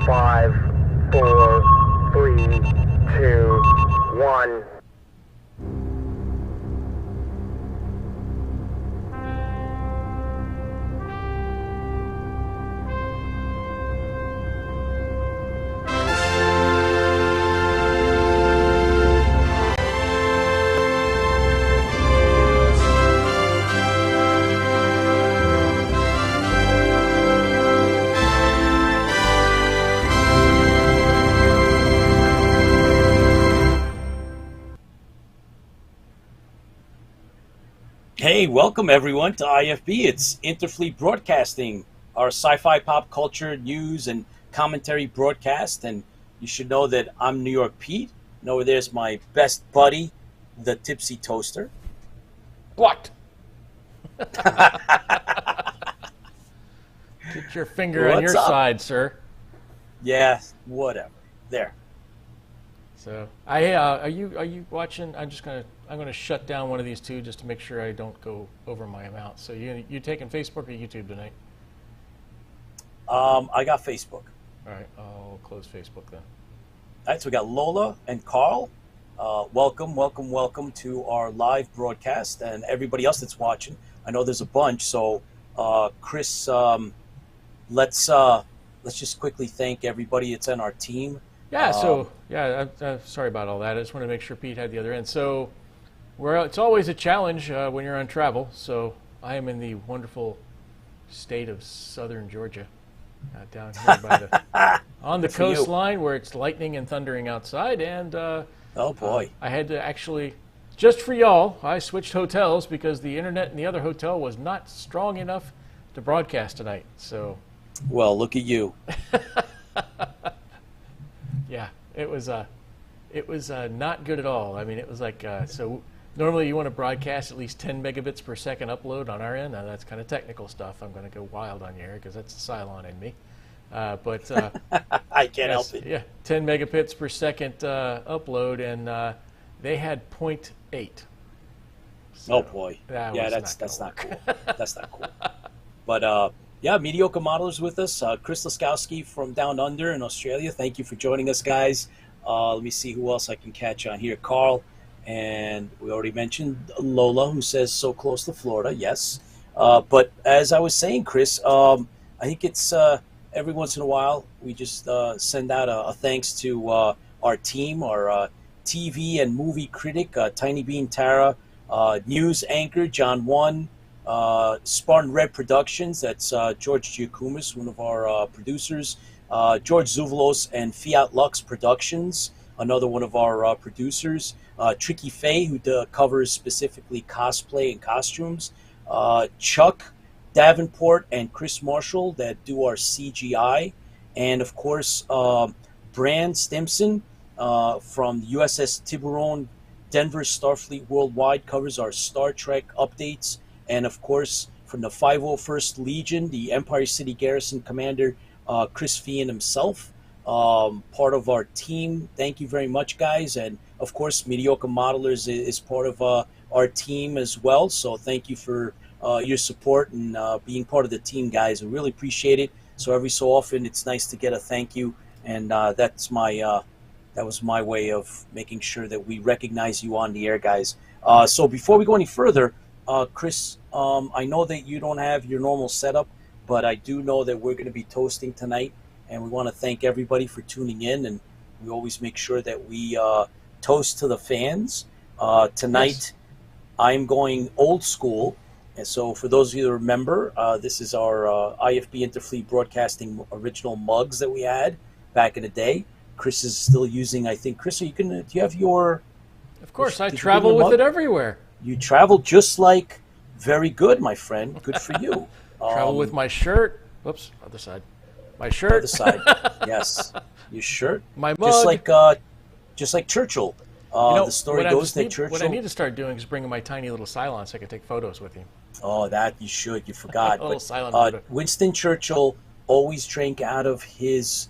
5, 4, 3, 2, 1. Hey, welcome everyone to IFB. It's Interfleet Broadcasting, our sci-fi pop culture news and commentary broadcast. And you should know that I'm New York Pete. And over there's my best buddy, the Tipsy Toaster. What? Get your finger on your side, sir. Yeah, whatever. There. So, are you watching? I'm gonna shut down one of these two just to make sure I don't go over my amount. So you taking Facebook or YouTube tonight? I got Facebook. All right, I'll close Facebook then. All right, so we got Lola and Carl. Welcome to our live broadcast, and everybody else that's watching. I know there's a bunch. So, Chris, let's just quickly thank everybody that's on our team. Yeah. I'm sorry about all that. I just want to make sure Pete had the other end. So, it's always a challenge when you're on travel. So I am in the wonderful state of southern Georgia, down here on the coastline where it's lightning and thundering outside. And oh boy, I had to actually, just for y'all, I switched hotels because the internet in the other hotel was not strong enough to broadcast tonight. So, well, look at you. Yeah, it was not good at all. I mean, it was like so. Normally, you want to broadcast at least 10 megabits per second upload on our end. Now, that's kind of technical stuff. I'm going to go wild on you here because that's the Cylon in me. But I can't help it. Yeah, 10 megabits per second upload, and they had 0.8. So oh boy, that's not cool. That's not cool. But yeah, Mediocre Modelers with us. Chris Loskowski from Down Under in Australia. Thank you for joining us, guys. Let me see who else I can catch on here. Carl, and we already mentioned Lola, who says so close to Florida. Yes. But as I was saying, Chris, I think it's every once in a while we just send out a thanks to our team, our TV and movie critic, Tiny Bean Tara, news anchor, John One, Spartan Red Productions, that's George Giacomis, one of our producers, George Zuvalos and Fiat Lux Productions, another one of our producers, Tricky Faye, who covers specifically cosplay and costumes, Chuck Davenport and Chris Marshall that do our CGI, and of course Brand Stimson from the USS Tiburon, Denver Starfleet Worldwide, covers our Star Trek updates. And, of course, from the 501st Legion, the Empire City Garrison Commander, Chris Fian himself, part of our team. Thank you very much, guys. And, of course, Mediocre Modelers is part of our team as well. So thank you for your support and being part of the team, guys. I really appreciate it. So every so often, it's nice to get a thank you. And that was my way of making sure that we recognize you on the air, guys. So before we go any further, Chris, I know that you don't have your normal setup, but I do know that we're going to be toasting tonight, and we want to thank everybody for tuning in, and we always make sure that we toast to the fans. Tonight, yes. I'm going old school, and so for those of you that remember, this is our IFB Interfleet Broadcasting original mugs that we had back in the day. Chris is still using, I think, Chris, do you have your... Of course, I travel with it everywhere. You travel just like very good, my friend. Good for you. Travel with my shirt. Whoops, other side. My shirt. Other side. Yes, your shirt. My mug. Just like Churchill. The story goes that Churchill. What I need to start doing is bringing my tiny little Cylon so I can take photos with you. Oh, that you should. You forgot. Little Cylon photo. Winston Churchill always drank out of his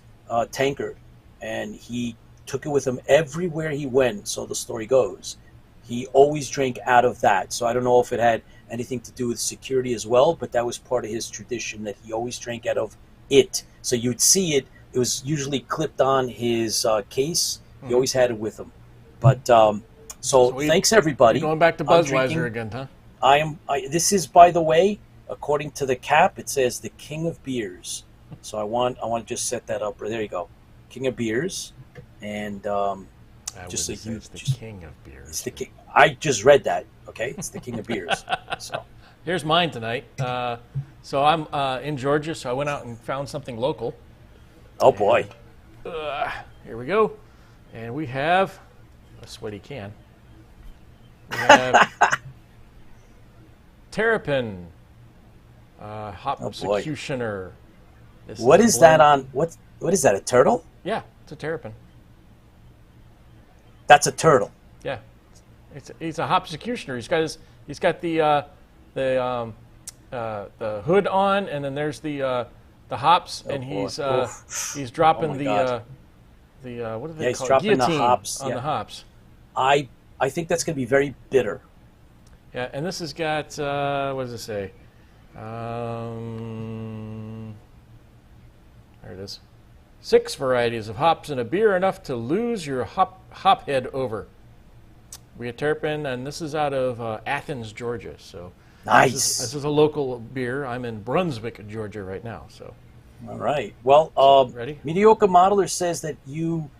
tankard, and he took it with him everywhere he went. So the story goes. He always drank out of that. So I don't know if it had anything to do with security as well, but that was part of his tradition that he always drank out of it. So you'd see it it was usually clipped on his case. He always had it with him. But so thanks everybody. Going back to Budweiser again, huh? This is, by the way, according to the cap, it says the king of beers. So I want to just set that up. There you go, king of beers, and just it's the king of beers. It's the king. I just read that. Okay, it's the king of beers. So here's mine tonight. So I'm in Georgia, so I went out and found something local. Oh boy! Here we go, and we have a sweaty can. We have Terrapin, Hop Executioner. What is that on? What is that? A turtle? Yeah, it's a Terrapin. That's a turtle. Yeah, he's a Hop Executioner. He's got the hood on, and then there's the hops, and he's dropping the what do they call it? Guillotine the hops on the hops. I think that's going to be very bitter. Yeah, and this has got what does it say? There it is. 6 varieties of hops in a beer, enough to lose your hop head over. We had Terrapin, and this is out of Athens, Georgia. So nice. This is a local beer. I'm in Brunswick, Georgia, right now. So. All right. Well, ready? Mediocre Modeler says that you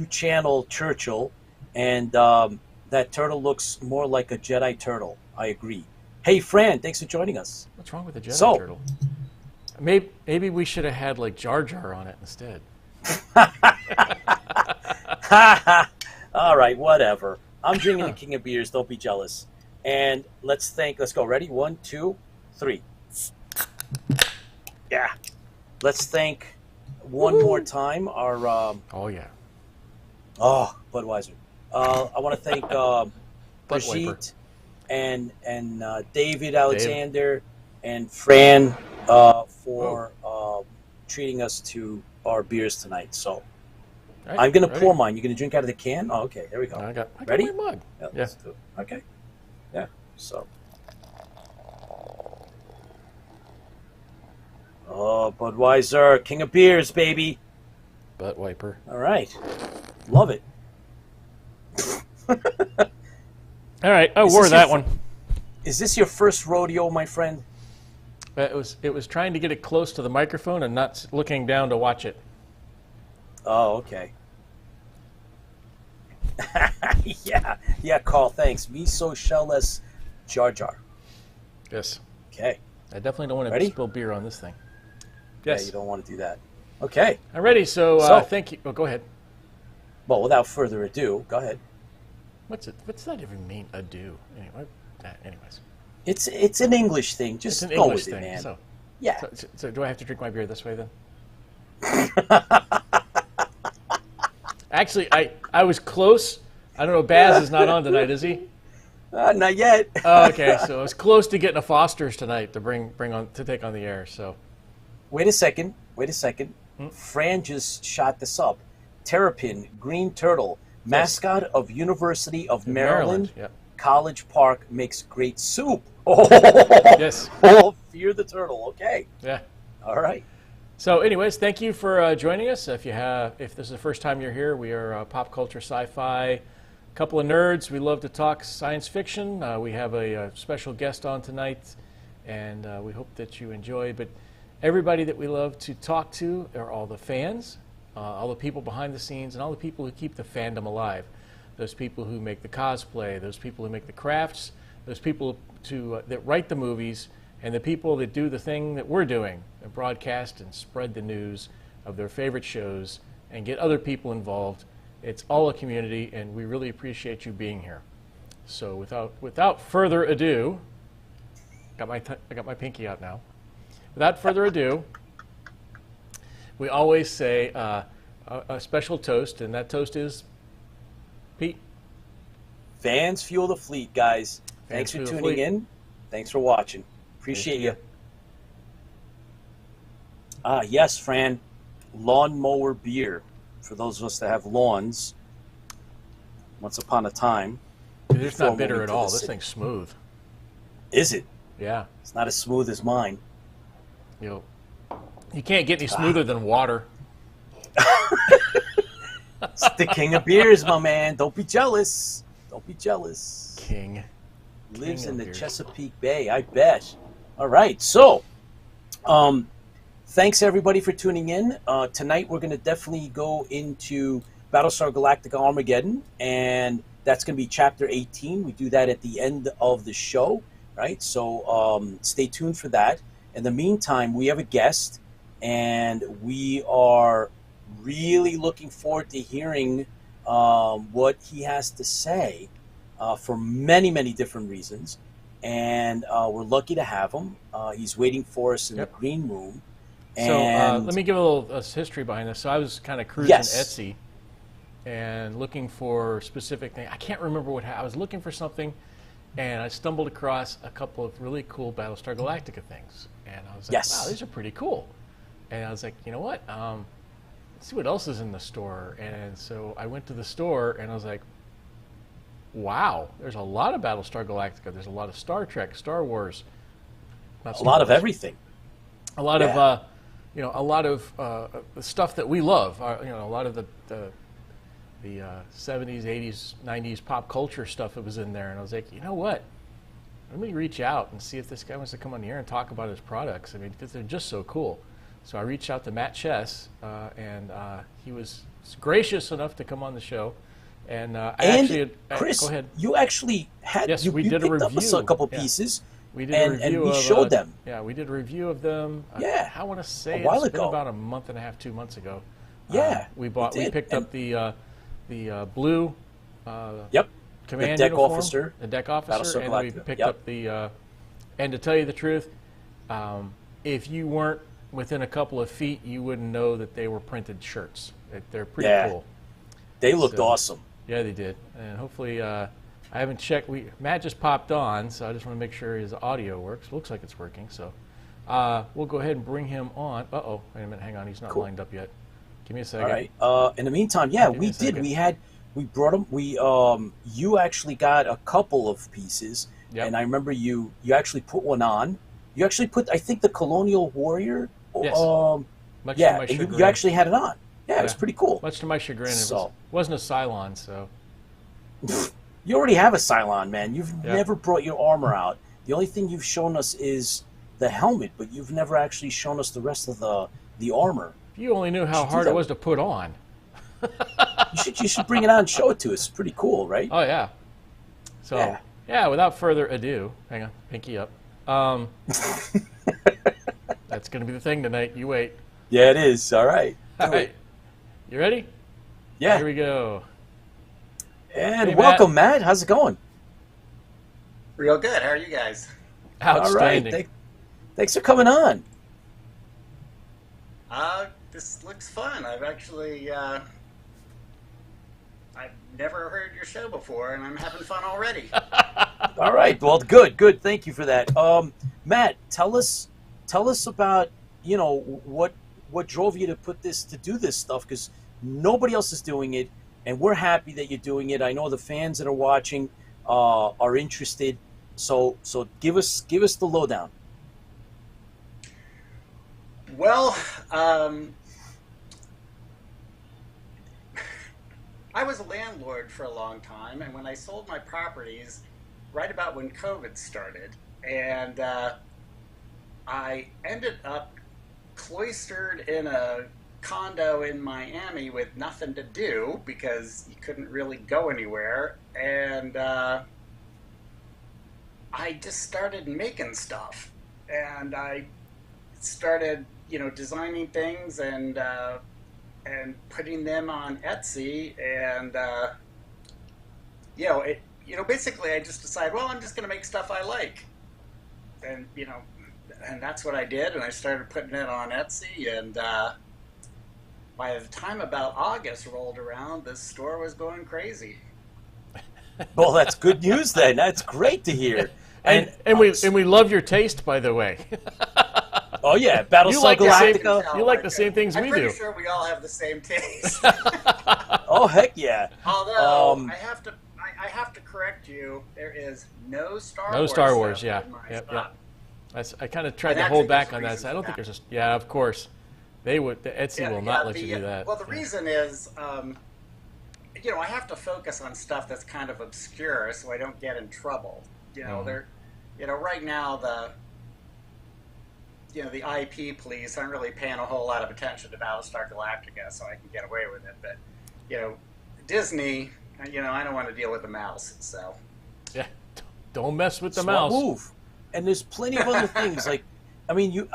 channel Churchill, and that turtle looks more like a Jedi turtle. I agree. Hey, Fran, thanks for joining us. What's wrong with the Jedi turtle? Maybe we should have had like Jar Jar on it instead. All right, whatever. I'm drinking the king of beers. Don't be jealous. And let's go. Ready? 1, 2, 3. Yeah. Let's thank one more time our. Budweiser. I want to thank Brigitte and David Alexander and Fran for treating us to our beers tonight. So right, I'm going to pour mine. You're going to drink out of the can? Oh, okay. There we go. I got ready? My mug. Yeah. Let's do it. Okay. Yeah. So. Oh, Budweiser, king of beers, baby. Butt wiper. All right. Love it. All right. I wore that one. Is this your first rodeo, my friend? It was trying to get it close to the microphone and not looking down to watch it. Oh, okay. Yeah, Carl, thanks. Me so shellless Jar Jar. Yes. Okay. I definitely don't want to spill beer on this thing. Yes. Yeah, you don't want to do that. Okay. I'm ready, so thank you. Oh, go ahead. Well, without further ado, go ahead. What's that even mean, ado? Anyway, anyways. It's an English thing. Just it's an go English with thing, it, man. So, yeah. So do I have to drink my beer this way then? Actually, I was close. I don't know. Baz is not on tonight, is he? Not yet. Oh, okay. So I was close to getting a Foster's tonight to bring on to take on the air. So. Wait a second. Fran just shot this up. Terrapin, Green Turtle, mascot of University of Maryland. Yep. College Park makes great soup. Oh, yes. Oh, fear the turtle. Okay. Yeah. All right. So, anyways, thank you for joining us. If this is the first time you're here, we are pop culture, sci-fi, a couple of nerds. We love to talk science fiction. We have a special guest on tonight, and we hope that you enjoy. But everybody that we love to talk to are all the fans, all the people behind the scenes, and all the people who keep the fandom alive. Those people who make the cosplay, those people who make the crafts, those people that write the movies, and the people that do the thing that we're doing, and broadcast and spread the news of their favorite shows and get other people involved. It's all a community, and we really appreciate you being here. So without further ado, I got my pinky out now. Without further ado, we always say a special toast, and that toast is, Pete? Fans fuel the fleet, guys. Thanks for tuning in. Thanks for watching. Appreciate you. Yes, Fran. Lawnmower beer. For those of us that have lawns. Once upon a time. Dude, it's not bitter at all. This thing's smooth. Is it? Yeah. It's not as smooth as mine. You can't get any smoother than water. It's the king of beers, my man. Don't be jealous. Don't be jealous. King. Lives King in of the beers. Chesapeake Bay, I bet. All right, so thanks everybody for tuning in. Tonight we're going to definitely go into Battlestar Galactica Armageddon, and that's going to be Chapter 18. We do that at the end of the show, right? So stay tuned for that. In the meantime, we have a guest, and we are really looking forward to hearing what he has to say for many, many different reasons. And we're lucky to have him. He's waiting for us in the green room. So And let me give a little history behind this. So I was kind of cruising Etsy and looking for specific things. I can't remember what I was looking for something, and I stumbled across a couple of really cool Battlestar Galactica things. And I was like, wow, these are pretty cool. And I was like, you know what? Let's see what else is in the store. And so I went to the store, and I was like, wow, there's a lot of Battlestar Galactica. There's a lot of Star Trek, Star Wars. A lot of everything. A lot of, you know, a lot of the stuff that we love. You know, a lot of the 70s, 80s, 90s pop culture stuff that was in there. And I was like, you know what? Let me reach out and see if this guy wants to come on here and talk about his products. I mean, because they're just so cool. So I reached out to Matt Chess, and he was gracious enough to come on the show. And Chris, go ahead. You actually had we did picked a up review. a couple pieces. We did a review and we of, showed them. Yeah, we did a review of them. I want to say a while it's been ago. about a month and a half, 2 months ago. We picked up the blue. Command the deck uniform, officer. The deck officer, and we picked up the. And to tell you the truth, if you weren't within a couple of feet, you wouldn't know that they were printed shirts. They're pretty cool. They looked awesome. Yeah, they did. And hopefully, I haven't checked. Matt just popped on, so I just want to make sure his audio works. Looks like it's working. So we'll go ahead and bring him on. Uh-oh. Wait a minute. Hang on. He's not lined up yet. Give me a second. All right. In the meantime, we did. We brought them. You actually got a couple of pieces. Yep. And I remember you actually put one on. You actually put, I think, the Colonial Warrior. Yes. To my chagrin. You actually had it on. Yeah, it was pretty cool. Much to my chagrin, it wasn't a Cylon, so. You already have a Cylon, man. You've never brought your armor out. The only thing you've shown us is the helmet, but you've never actually shown us the rest of the armor. If you only knew how hard it was to put on. You should bring it out and show it to us. It's pretty cool, right? Oh, yeah. So, without further ado, hang on, pinky up. That's going to be the thing tonight. You wait. Yeah, it is. All right. All right. You ready? Yeah. Here we go. And welcome, Matt. How's it going? Real good. How are you guys? Outstanding. All right. Thanks for coming on. This looks fun. I've actually I've never heard your show before, and I'm having fun already. All right. Well, good. Thank you for that. Matt, tell us about what drove you to do this stuff, because nobody else is doing it, and we're happy that you're doing it. I know the fans that are watching are interested. So give us the lowdown. Well, I was a landlord for a long time, and when I sold my properties, right about when COVID started, and I ended up cloistered in a condo in Miami with nothing to do because you couldn't really go anywhere, and I just started making stuff, and I started designing things and putting them on Etsy, and basically I just decided, well, I'm just going to make stuff I like, and and that's what I did, and I started putting it on Etsy, and by the time about August rolled around, this store was going crazy. Well, that's good news then. That's great to hear. And we love your taste, by the way. Oh yeah, Battlestar Galactica. You like the same things we do. I'm pretty sure we all have the same taste. Oh heck yeah! Although I have to correct you. There is no Star Wars. No Star Wars. Yeah. Yep. I kind of tried to hold back on that. So I don't think there's a. Yeah, of course. The Etsy will not let you do that. Well, the reason is, you know, I have to focus on stuff that's kind of obscure so I don't get in trouble. You know, you know, right now the IP police aren't really paying a whole lot of attention to Battlestar Galactica, so I can get away with it. But, you know, Disney, you know, I don't want to deal with the mouse, so. Yeah, don't mess with the Smart mouse. move. And there's plenty of other things. Like, I mean, you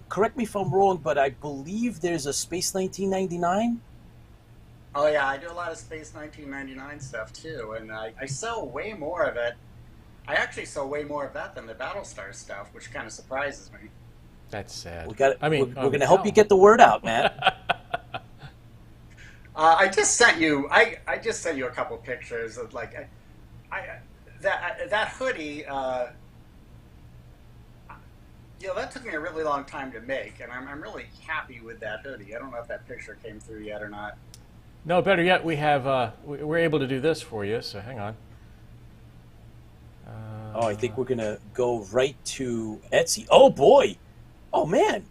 correct me if I'm wrong, but I believe there's a Space 1999. Oh yeah, I do a lot of Space 1999 stuff too, and I sell way more of it. I actually sell way more of that than the Battlestar stuff, which kind of surprises me. That's sad. We're going to help you get the word out, Matt. I just sent you. I just sent you a couple pictures of like, that hoodie. You know, that took me a really long time to make, and I'm really happy with that hoodie. I don't know if that picture came through yet or not. No, better yet, we have we're able to do this for you. So hang on. I think we're gonna go right to Etsy. Oh boy, oh man,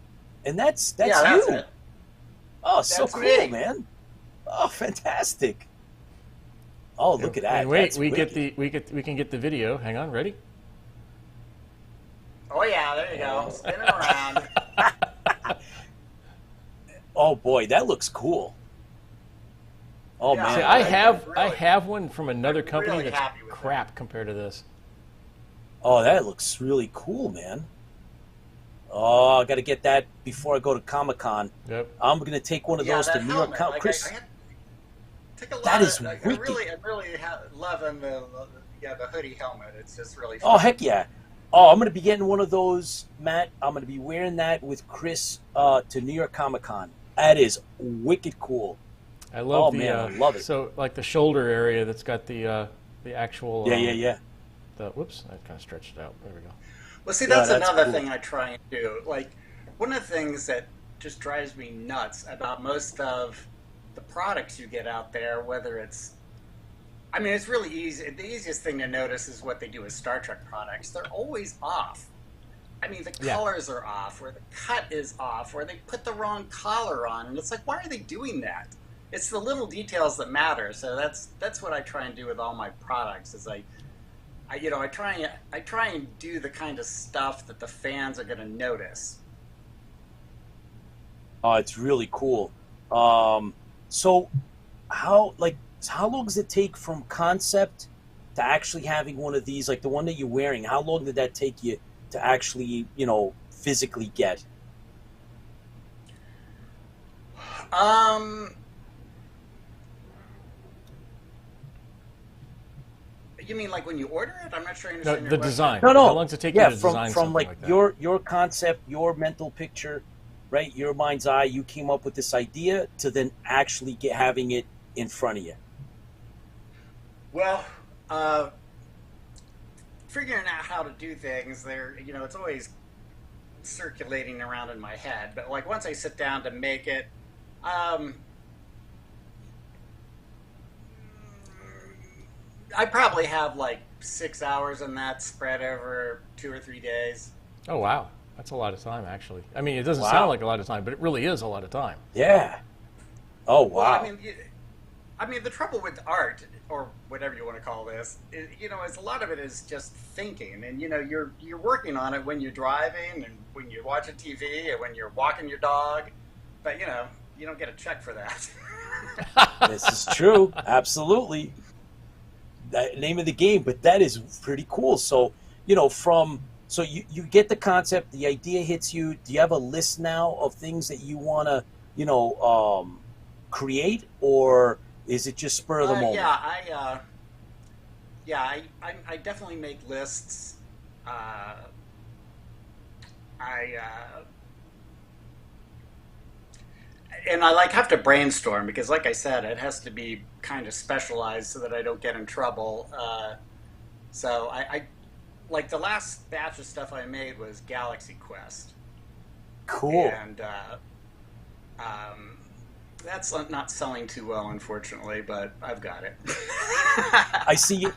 and that's you. It. Oh, so That's cool, me. man. Oh, fantastic. Oh, look at that. And wait, That's we wicked. can get the video. Hang on, ready? Oh yeah, there you go. Spin it around. Oh boy, that looks cool. Oh Yeah. man, See, I have one from another I'm company really that's happy with crap compared to this. oh that looks really cool, man. Oh, I got to get that before I go to Comic-Con. Yep. I'm gonna take one of those that to New York. helmet, like, Chris, take a lot that is of, like, wicked. I'm really loving the hoodie helmet. It's just really fun. Oh heck yeah! Oh, I'm gonna be getting one of those, Matt. I'm gonna be wearing that with Chris to New York Comic-Con. That is wicked cool. I love I love it. So like the shoulder area that's got the actual. Yeah. Whoops, that kind of stretched out. There we go. Well, see, that's another cool. thing I try and do. Like, one of the things that just drives me nuts about most of the products you get out there, whether it's, I mean, it's really easy. The easiest thing to notice is what they do with Star Trek products. They're always off. I mean, the colors are off, or the cut is off, or they put the wrong collar on, and it's like, why are they doing that? It's the little details that matter. So that's what I try and do with all my products. Is I try and do the kind of stuff that the fans are going to notice. Oh, it's really cool. So how long does it take from concept to actually having one of these, like the one that you're wearing? How long did that take you to actually, physically get? You mean like when you order it? I'm not sure I No, understand the your question. design. No. How long does it take you to design from something like that? your concept, your mental picture, right? Your mind's eye. You came up with this idea to then actually having it in front of you. Well, figuring out how to do things, it's always circulating around in my head. But like once I sit down to make it, I probably have like 6 hours in that spread over 2 or 3 days. Oh wow, that's a lot of time actually. I mean, it doesn't Wow. sound like a lot of time, but it really is a lot of time. Yeah. Oh wow. Well, I mean, the trouble with art, or whatever you want to call this, is a lot of it is just thinking, and you're working on it when you're driving, and when you're watching TV, and when you're walking your dog, but you don't get a check for that. This is true. Absolutely. That name of the game, but that is pretty cool. So, so you get the concept, the idea hits you. Do you have a list now of things that you want to, create, or is it just spur of the moment? I definitely make lists. And I have to brainstorm because, like I said, it has to be kind of specialized so that I don't get in trouble. So I like the last batch of stuff I made was Galaxy Quest. Cool. And that's not selling too well, unfortunately, but I've got it. I see you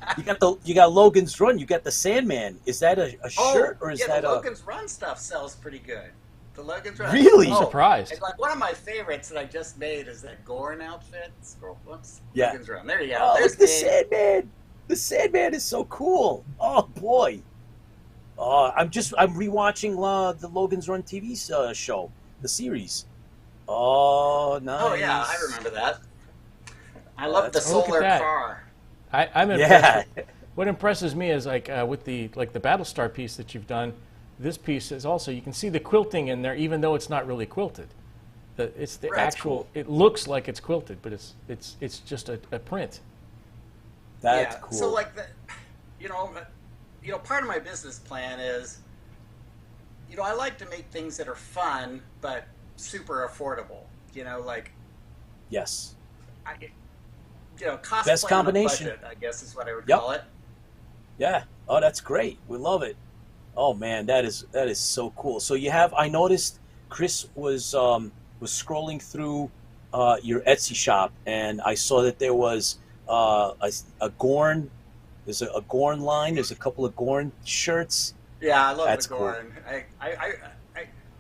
got Logan's Run. You got the Sandman. Is that a shirt or is that the Logan's Run stuff sells pretty good. The Logan's Run. Really? I'm surprised. And like one of my favorites that I just made is that Gorn outfit. Whoops. Yeah. Logan's Run. There you go. Oh, There's look, the me. Sandman. The Sandman is so cool. Oh boy. I'm rewatching the Logan's Run TV show, the series. Oh, nice. Oh yeah, I remember that. I love the Look at solar that. car. I'm impressed. What impresses me is with the Battlestar piece that you've done. This piece is also, you can see the quilting in there, even though it's not really quilted. It's the actual. Cool. It looks like it's quilted, but it's just a print. That's cool. So like part of my business plan is, I like to make things that are fun but super affordable. Yes. Cost Best plan on a combination. budget, I guess is what I would Yep. call it. Yeah. Oh, that's great. We love it. Oh man, that is so cool. So I noticed Chris was scrolling through your Etsy shop, and I saw that there was a Gorn. There's a Gorn line. There's a couple of Gorn shirts. Yeah, I love That's the Gorn. Cool.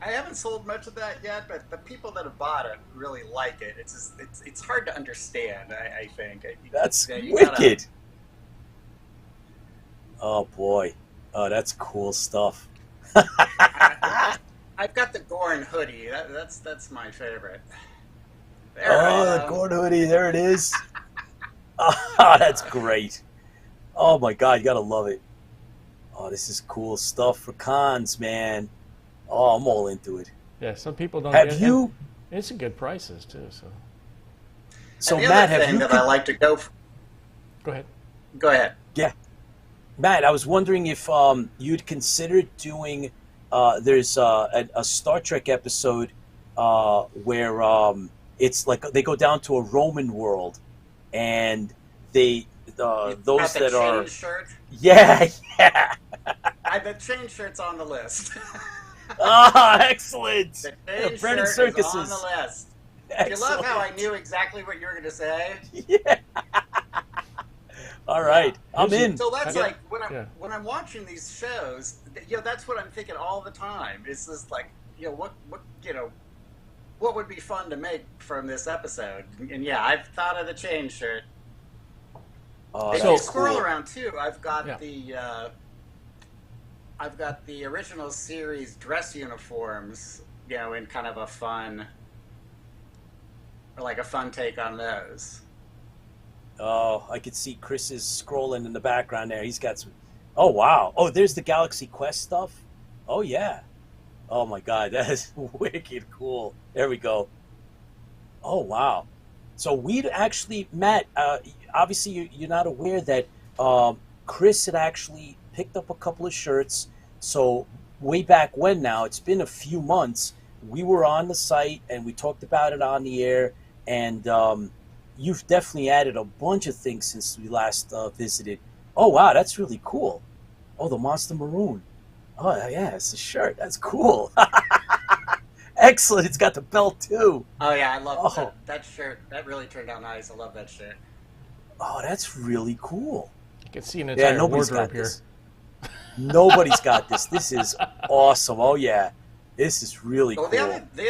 I haven't sold much of that yet, but the people that have bought it really like it. It's hard to understand. I think That's you wicked. Oh boy. Oh, that's cool stuff. I've got the Gorn hoodie. That's my favorite. The Gorn hoodie. There it is. Oh, that's great. Oh my God, you gotta love it. Oh, this is cool stuff for cons, man. Oh, I'm all into it. Yeah, some people don't. Have you? And it's a good prices too. So and the Matt, other have thing you? that I like to go. Go ahead. Go ahead. Yeah, Matt, I was wondering if you'd considered doing. There's a Star Trek episode where it's like they go down to a Roman world, and they those that are chain shirt. yeah. The chain shirt's on the list. Excellent. The chain Brennan shirt Circuses. is on the list. Excellent. You love how I knew exactly what you were going to say? Yeah. All right, yeah. I'm in. So that's like when I'm watching these shows, that's what I'm thinking all the time. It's just like, what would be fun to make from this episode? And yeah, I've thought of the chain shirt. If you scroll around too, I've got the original series dress uniforms, in kind of a fun take on those. Oh, I could see Chris is scrolling in the background there. He's got some. Oh wow! Oh, there's the Galaxy Quest stuff. Oh yeah. Oh my God, that is wicked cool. There we go. Oh wow. So we'd actually, Matt. Obviously, you're not aware that Chris had actually picked up a couple of shirts. So way back when now, it's been a few months, we were on the site and we talked about it on the air, and you've definitely added a bunch of things since we last visited. Oh, wow, that's really cool. Oh, the Monster Maroon. Oh, yeah, it's a shirt. That's cool. Excellent. It's got the belt, too. Oh, yeah, I love that shirt. That really turned out nice. I love that shirt. Oh, that's really cool. You can see an entire nobody's wardrobe got here. this. Nobody's got this. This is awesome. Oh, yeah. This is really cool. The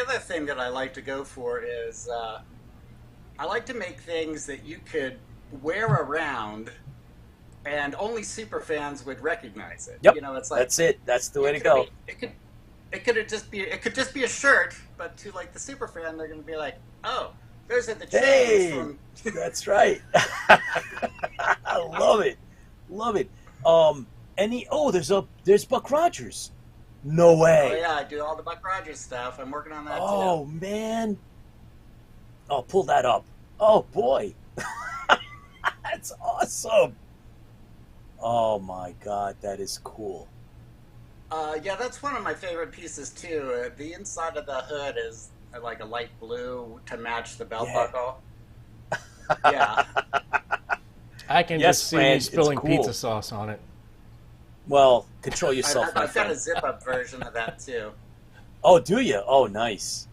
other thing that I like to go for is I like to make things that you could wear around and only super fans would recognize it. Yep. It's like, that's it. That's the way to go. It could just be a shirt, but to like the super fan, they're going to be like, oh, those are the chains from. That's right. I love it. Love it. There's Buck Rogers. No way. Oh yeah, I do all the Buck Rogers stuff. I'm working on that too. Oh man. Oh, pull that up. Oh boy. That's awesome. Oh my God, that is cool. Yeah, that's one of my favorite pieces too. The inside of the hood is like a light blue to match the belt buckle. Yeah. I can just see you spilling cool. pizza sauce on it. Well, control yourself. I've got a zip-up version of that too. Oh, do you? Oh, nice.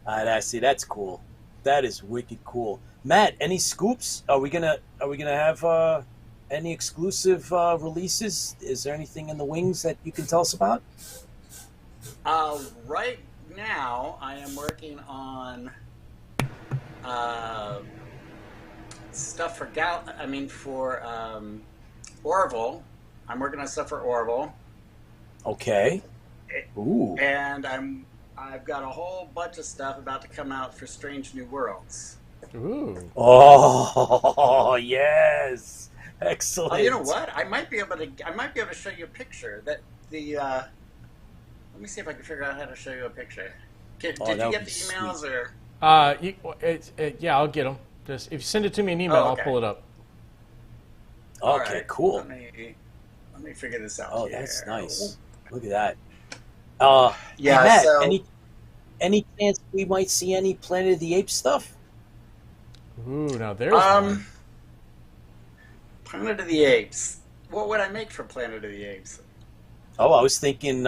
I see. That's cool. That is wicked cool. Matt, any scoops? Are we gonna have any exclusive releases? Is there anything in the wings that you can tell us about? Right now I am working on stuff for Orville. I'm working on stuff for Orville. Okay. Ooh. And I've got a whole bunch of stuff about to come out for Strange New Worlds. Ooh. Oh, yes. Excellent. Oh, you know what? I might be able to show you a picture. Let me see if I can figure out how to show you a picture. Did you get the emails sweet. or? Yeah, I'll get them. Just if you send it to me an email, okay. I'll pull it up. Okay, right. cool. Let me figure this out. Oh, here. that's nice. Look at that. Yeah. Matt, So any chance we might see any Planet of the Apes stuff? Ooh, now there's one. Planet of the Apes. What would I make for Planet of the Apes? Oh, I was thinking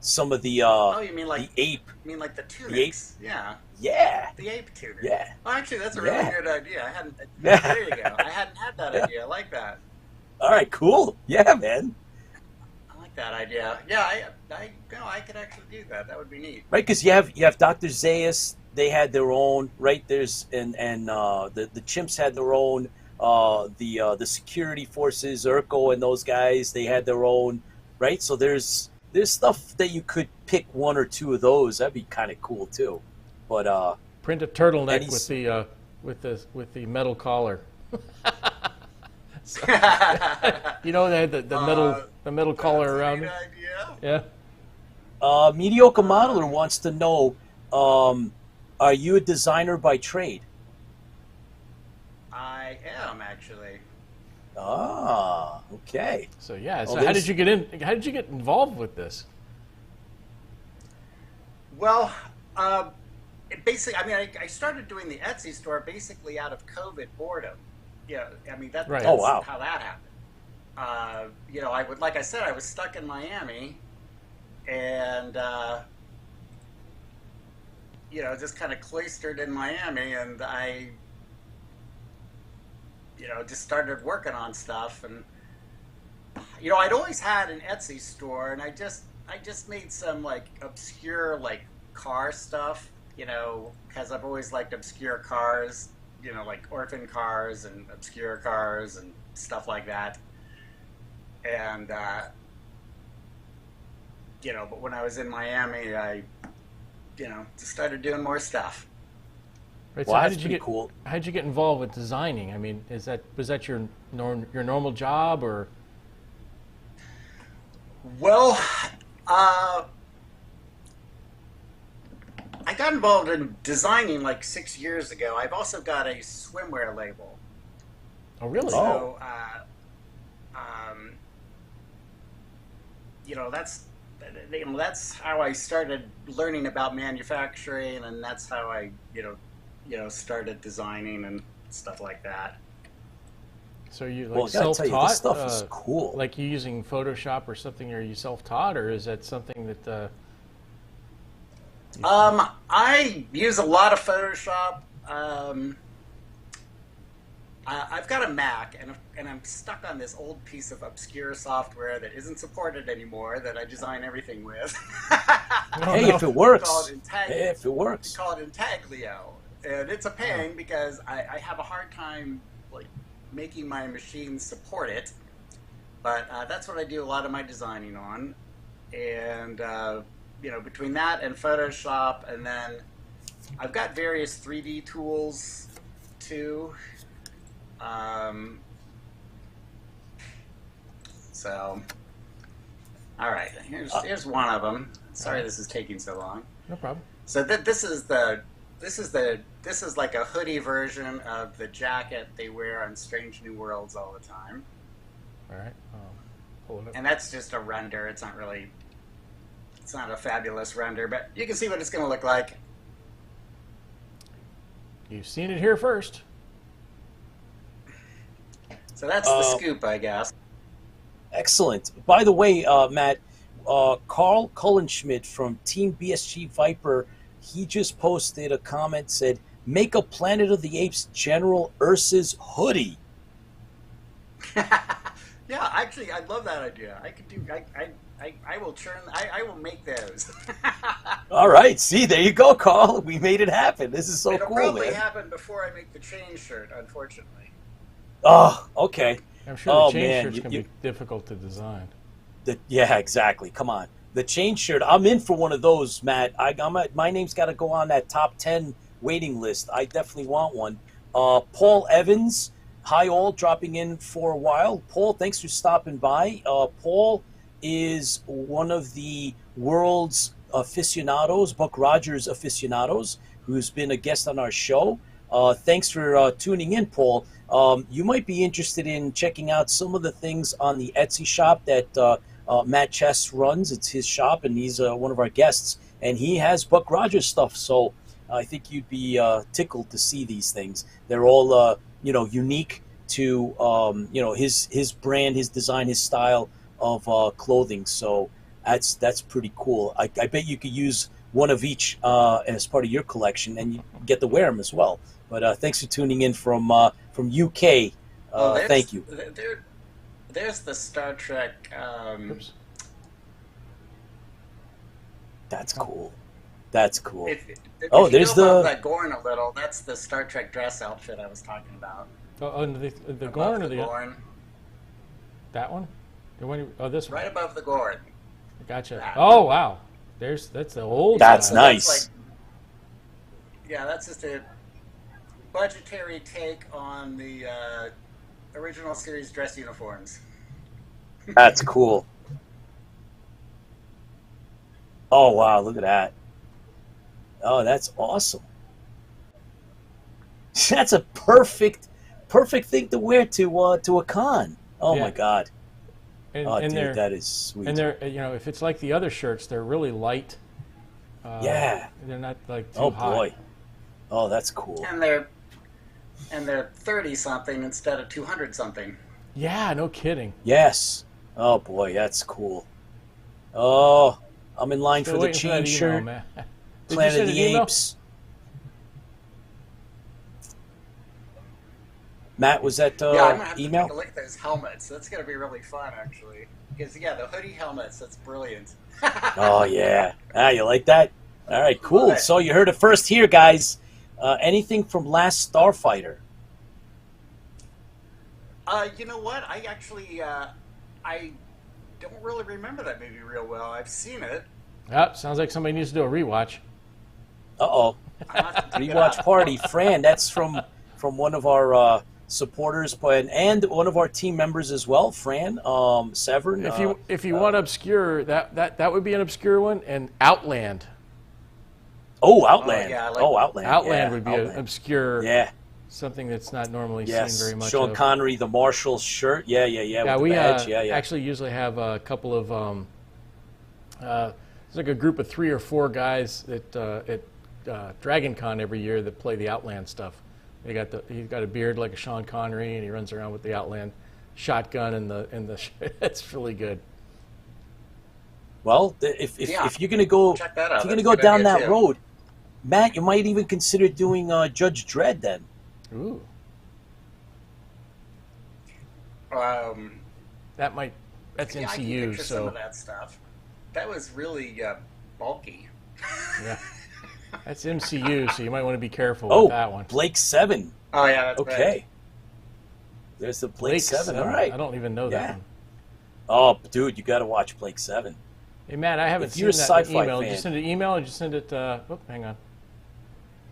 some of the You mean like the ape? You mean like the tunics? The ape? Yeah. Yeah. The ape tunic. Yeah. Oh, actually, that's a really good idea. I hadn't. Yeah. There you go. I hadn't had that idea. I like that. All right, cool. Yeah, man. I like that idea. Yeah, I could actually do that. That would be neat. Right, because you have Dr. Zaius. They had their own. Right, there's and the chimps had their own. The security forces, Urko and those guys, they had their own. Right, so there's stuff that you could pick one or two of those. That'd be kind of cool too. But print a turtleneck with the metal collar. So, you know, they had the metal collar around it. Idea. Yeah. Mediocre Modeler wants to know, are you a designer by trade? I am actually. Ah, okay. So yeah. So Well, how did you get in? How did you get involved with this? Well, basically, I mean, I started doing the Etsy store basically out of COVID boredom. Yeah, I mean that's Right. Oh, wow. how that happened. Like I said, I was stuck in Miami, and just kind of cloistered in Miami, and I, just started working on stuff, and I'd always had an Etsy store, and I just made some like obscure like car stuff, because I've always liked obscure cars. Like orphan cars and obscure cars and stuff like that. And, but when I was in Miami, I, just started doing more stuff. Right, Well, so that's pretty cool. How did you get involved with designing? I mean, was that your normal job or? Well, I got involved in designing like 6 years ago. I've also got a swimwear label. Oh, really? So, that's how I started learning about manufacturing, and that's how I, started designing and stuff like that. So you Well, I gotta tell you, self-taught? this stuff is cool. Like you using Photoshop or something? Are you self-taught, or is that something that? I use a lot of Photoshop. I've got a Mac, and I'm stuck on this old piece of obscure software that isn't supported anymore that I design everything with. Hey, if it works. It's It's called Intaglio, and it's a pain because I have a hard time like making my machine support it. But that's what I do a lot of my designing on, and between that and Photoshop, and then I've got various 3D tools too. So, all right, here's one of them. Sorry, this is taking so long. No problem. So this is like a hoodie version of the jacket they wear on Strange New Worlds all the time. All right. Pull it up. And that's just a render. It's not a fabulous render, but you can see what it's going to look like. You've seen it here first. So that's the scoop, I guess. Excellent. By the way, Matt, Carl Cullenschmidt from Team BSG Viper, he just posted a comment, said, make a Planet of the Apes General Ursa's hoodie. Yeah, actually, I love that idea. I will churn. I will make those. All right. See, there you go, Carl. We made it happen. This is so It'll cool, probably man. happen before I make the chain shirt, unfortunately. Oh, okay. I'm sure the chain shirt's going to be difficult to design. Yeah, exactly. Come on. The chain shirt. I'm in for one of those, Matt. My name's got to go on that top 10 waiting list. I definitely want one. Paul Evans, hi all, dropping in for a while. Paul, thanks for stopping by. Paul is one of the world's aficionados, Buck Rogers aficionados, who's been a guest on our show. Thanks for tuning in, Paul. You might be interested in checking out some of the things on the Etsy shop that Matt Chess runs. It's his shop, and he's one of our guests, and he has Buck Rogers stuff. So I think you'd be tickled to see these things. They're all unique to his brand, his design, his style of clothing. So that's pretty cool. I bet you could use one of each as part of your collection, and you get to wear them as well. But thanks for tuning in from UK. Thank you. There's the Star Trek. That's cool. That's cool. If there's the Gorn a little. That's the Star Trek dress outfit I was talking about. Oh, the Gorn or the Gorn? That one? The one? Oh, this one. Right above the Gorn. Gotcha. Oh, wow. That's the old. That's style. nice. That's just a budgetary take on the original series dress uniforms. That's cool. Oh wow, look at that. Oh, that's awesome. That's a perfect thing to wear to a con. Oh my god. And dude, that is sweet. And they're if it's like the other shirts, they're really light. Yeah. They're not like too hot. Oh boy. Oh, that's cool. And they're 30-something instead of 200-something. Yeah, no kidding. Yes. Oh boy, that's cool. Oh, I'm in line Still for the chain shirt. Man. Planet of the Apes. Matt, was that I'm gonna have email? to take a look at those helmets. That's gonna be really fun, actually. Because the hoodie helmets, that's brilliant. Oh yeah. You like that? All right, cool. So you heard it first here, guys. Anything from Last Starfighter? You know what? I actually, I don't really remember that movie real well. I've seen it. Yep, sounds like somebody needs to do a rewatch. Uh-oh. Rewatch party. Fran, that's from one of our supporters, and one of our team members as well, Fran Severn. If you want obscure, that would be an obscure one, and Outland. Oh, Outland. Outland. Outland would be an obscure. Yeah. Something that's not normally seen very much. Sean Connery, the Marshall shirt. Yeah. Yeah, with we the badge. actually usually have a couple of. It's like a group of 3 or 4 guys at Dragon Con every year that play the Outland stuff. He's got a beard like a Sean Connery, and he runs around with the Outland shotgun and the. It's really good. Well, if you're gonna go, if you're gonna go down that road, Matt, you might even consider doing Judge Dredd then. Ooh. That's MCU, I can so some of that stuff. That was really bulky. Yeah. That's MCU, so you might want to be careful with that one. Blake 7. Oh yeah, that's okay. Right. There's the Blake 7. All right. I don't even know that one. Oh, dude, you got to watch Blake 7. Hey Matt, I haven't seen that email. Did you send an email or did you send it? Hang on.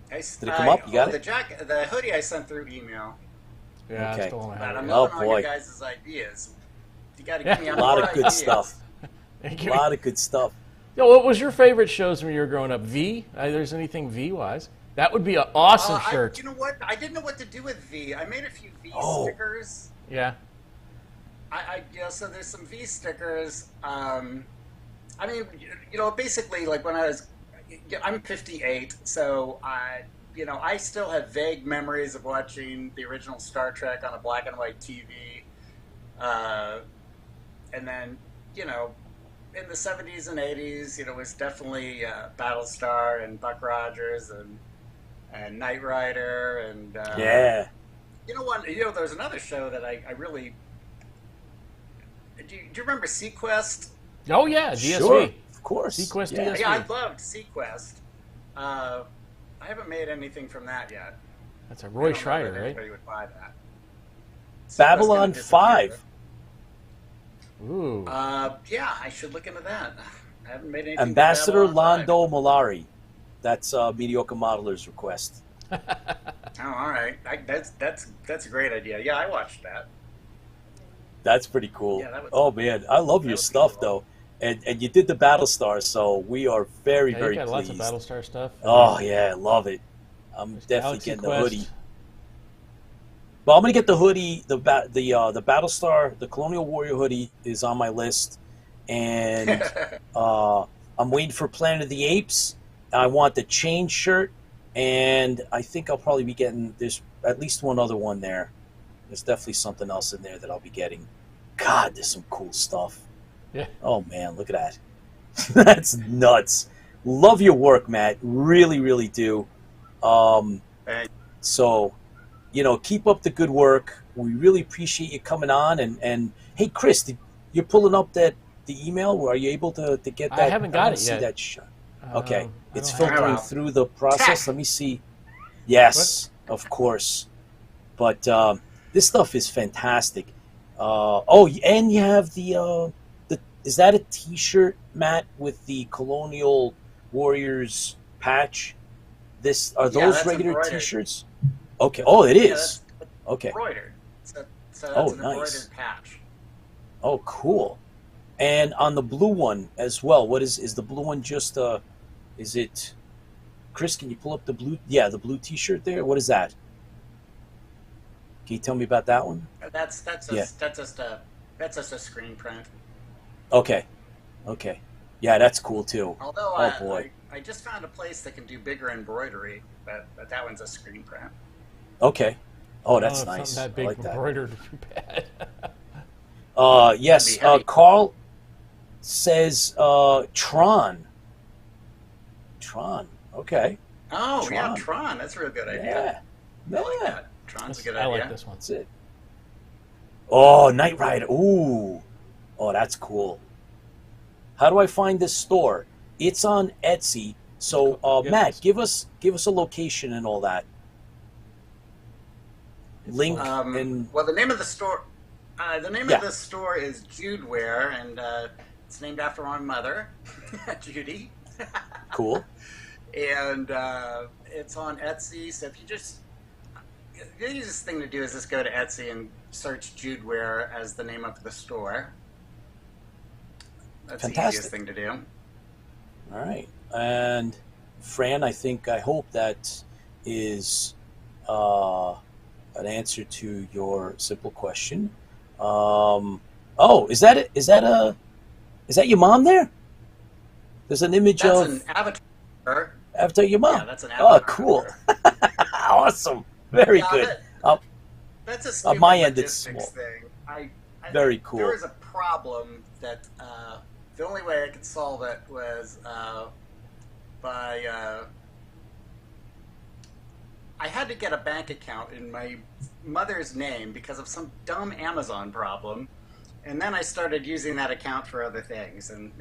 Did it come up? You got it? The hoodie I sent through email. Yeah, okay. I still don't have it. I'm loving all your guys' ideas. You got to give me a lot of good stuff. Thank you. A lot of good stuff. Yo, what was your favorite shows when you were growing up? V? There's anything V-wise? That would be an awesome shirt. You know what? I didn't know what to do with V. I made a few V stickers. Yeah. So there's some V stickers. I mean, basically, like when I'm 58, so I still have vague memories of watching the original Star Trek on a black and white TV. And then, in the 70s and 80s, it was definitely Battlestar and Buck Rogers and Knight Rider and there's another show that I really do you remember Sequest? Oh yeah, DSV. Sure, of course. Sequest Yeah. DSV. Yeah, I loved Sequest. I haven't made anything from that yet. That's a I Roy don't know Schreider, that right? anybody would buy that. Sequest Babylon gonna disappear. 5. Ooh. Yeah, I should look into that. I haven't made anything. Ambassador for Babylon Londo Malari. That's Mediocre Modeler's request. 5. Oh, all right. That's a great idea. Yeah, I watched that. That's pretty cool. Yeah, that was- Oh man, I love your was stuff cool. though, and you did the Battlestar, so we are very Yeah, very you've got pleased. lots of Battlestar stuff. Oh yeah, I love it. I'm definitely Galaxy getting Quest. the hoodie. Well, I'm gonna get the hoodie. The Battlestar, the Colonial Warrior hoodie is on my list, and I'm waiting for Planet of the Apes. I want the chain shirt, and I think I'll probably be getting. There's at least one other one there. There's definitely something else in there that I'll be getting. God, there's some cool stuff. Yeah. Oh man, look at that. That's nuts. Love your work, Matt. Really, really do. Hey, So, keep up the good work. We really appreciate you coming on. And hey, Chris, you're pulling up the email. Are you able to get that? I haven't got wanna it see yet. that okay, I it's don't have it. filtering through the process. Let me see. Yes, of course. But this stuff is fantastic. And you have the is that a T-shirt, Matt, with the Colonial Warriors patch? Are Yeah, those that's regular embroidered. T-shirts? Okay. Oh, it yeah, is. that's Okay. embroidered. So that's Oh, an nice. embroidered patch. Oh, cool. And on the blue one as well. What is the blue one? Just is it? Chris, can you pull up the blue? Yeah, the blue T-shirt there. What is that? Can you tell me about that one? That's Yeah. just a screen print. Okay. Yeah, that's cool too. Although Oh, boy. I just found a place that can do bigger embroidery, but that one's a screen print. Okay. Oh, I don't that's know if nice. something that I big like that. embroidered would be bad. Yes. That'd be heavy. Carl says Tron. Tron. Okay. Oh yeah, Tron. Tron. That's a real good idea. Yeah. I like Yeah. that. Tron's a good I idea. like this one. That's it. Oh, Knight Rider. Ooh. Oh, that's cool. How do I find this store? It's on Etsy. So, Yeah, Matt, it's- give us a location and all that. Link and Well, the name of the store, Yeah. of the store is JudeWear, and it's named after my mother, Judy. cool. And it's on Etsy. So if you the easiest thing to do is just go to Etsy and search JudeWear as the name of the store. That's the Fantastic. easiest thing to do. All right. And Fran, I hope that is an answer to your simple question. Is that your mom there? There's an image That's of an avatar. after your mom. Yeah, that's an Oh, avatar. cool. Awesome. Very Yeah, good. That's a On stupid my end, it's logistics small. thing. Very cool. There was a problem that the only way I could solve it was by I had to get a bank account in my mother's name because of some dumb Amazon problem, and then I started using that account for other things, and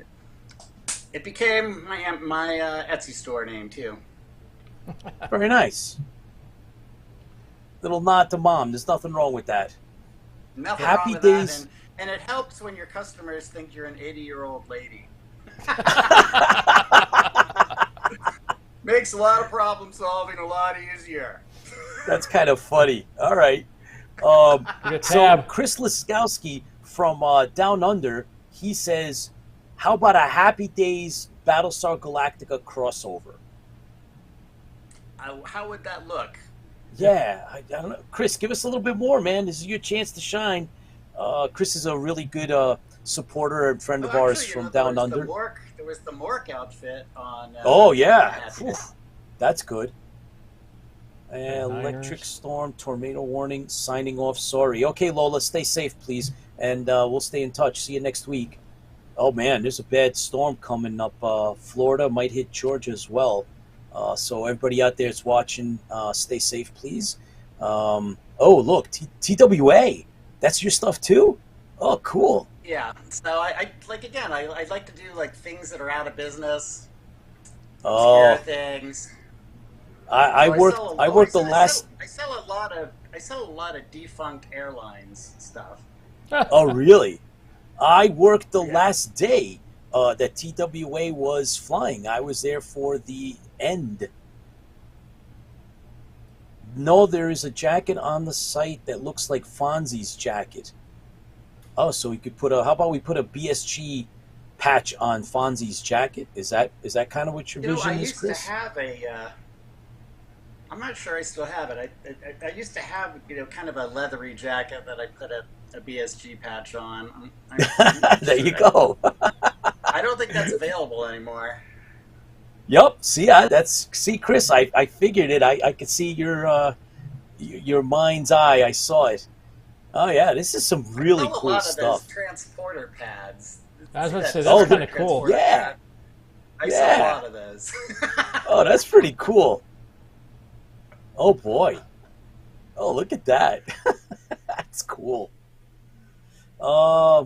it became my Etsy store name too. Very nice. Little nod to mom. There's nothing wrong with that. Nothing Happy wrong with days. that, and it helps when your customers think you're an 80-year-old lady. Makes a lot of problem solving a lot easier. That's kind of funny. All right. You got So tab. Chris Loskowski from Down Under, he says, "How about a Happy Days Battlestar Galactica crossover?" How would that look? Yeah, I don't know. Chris, give us a little bit more, man. This is your chance to shine. Chris is a really good supporter and friend of Well, ours actually, from there Down was Under. There was the Mork outfit on. Oh yeah, Happy Whew. Days. That's good. Electric Niners. storm, tornado warning, signing off. Sorry. Okay, Lola, stay safe, please, and we'll stay in touch. See you next week. Oh man, there's a bad storm coming up. Florida might hit Georgia as well. So everybody out there that's watching, stay safe, please. Oh look, TWA. That's your stuff too. Oh cool. Yeah. So I like again. I like to do like things that are out of business, obscure Oh, things. I So I worked sell I a oh worked the last. I sell a lot of defunct airlines stuff. Oh, really? I worked the Yeah. last day that TWA was flying. I was there for the end. No, there is a jacket on the site that looks like Fonzie's jacket. Oh, so we could put a. How about we put a BSG patch on Fonzie's jacket? Is that kind of what your You know, I vision is, used to Chris? have a. I'm not sure I still have it. I used to have kind of a leathery jacket that I put a BSG patch on. I'm not There you sure. go. I don't think that's available anymore. Yep. See, Chris. I figured it. I could see your mind's eye. I saw it. Oh yeah, this is some I really sell a cool lot of those stuff. transporter pads. I was See about to that say, that's Oh, kind of cool. transporter yeah, pad? I sell a yeah. lot of those. Oh, that's pretty cool. Oh boy. Oh, look at that. That's cool.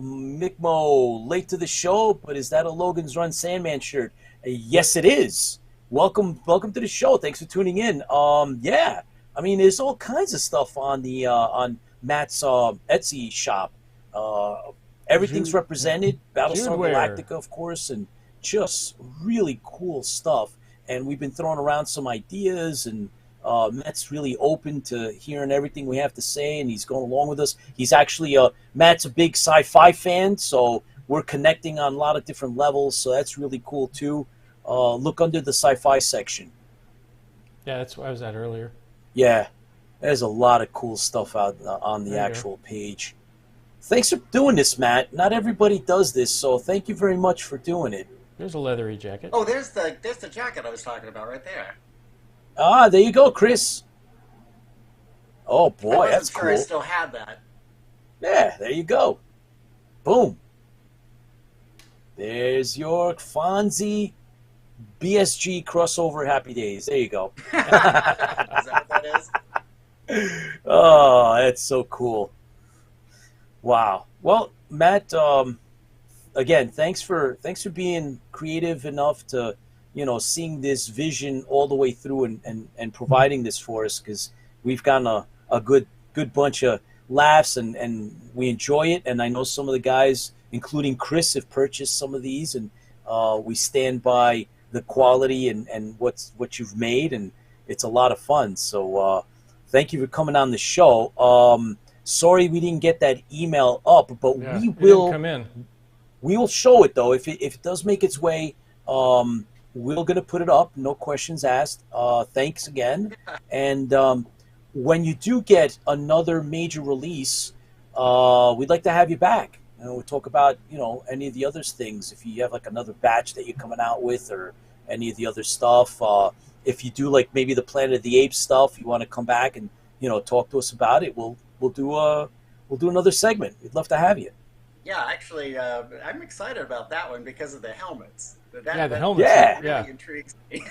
Mickmo, late to the show, but is that a Logan's Run Sandman shirt? Yes, it is. Welcome to the show. Thanks for tuning in. Yeah, I mean, there's all kinds of stuff on the on Matt's Etsy shop. Uh, Everything's Jude, yeah. represented. Battlestar JudeWear. Galactica, of course, and just really cool stuff. And we've been throwing around some ideas, and Matt's really open to hearing everything we have to say, and he's going along with us. He's actually Matt's a big sci-fi fan, so we're connecting on a lot of different levels. So that's really cool too. Look under the sci-fi section. Yeah, that's what I was at earlier. Yeah, there's a lot of cool stuff out on the There you go. actual page. Thanks for doing this, Matt. Not everybody does this, so thank you very much for doing it. There's a leathery jacket. Oh, there's the jacket I was talking about right there. Ah, there you go, Chris. Oh I boy, wasn't that's sure I cool. still had that. Yeah, there you go. Boom. There's your Fonzie BSG crossover Happy Days. There you go. Is that what that is? Oh, that's so cool. Wow. Well, Matt, again, thanks for being creative enough to, seeing this vision all the way through and providing this for us, because we've gotten a good bunch of laughs and we enjoy it. And I know some of the guys, including Chris, have purchased some of these, and we stand by the quality and what you've made, and it's a lot of fun. So thank you for coming on the show. Sorry we didn't get that email up, but Yeah, we it didn't will come in. we will show it though. If it does make its way, we're gonna put it up. No questions asked. Thanks again. And when you do get another major release, we'd like to have you back. We'll talk about any of the other things. If you have like another batch that you're coming out with, or any of the other stuff. If you do like maybe the Planet of the Apes stuff, you want to come back and talk to us about it. We'll do another segment. We'd love to have you. Yeah, actually, I'm excited about that one because of the helmets. Yeah, the helmets. Yeah. Really Yeah. intrigues me.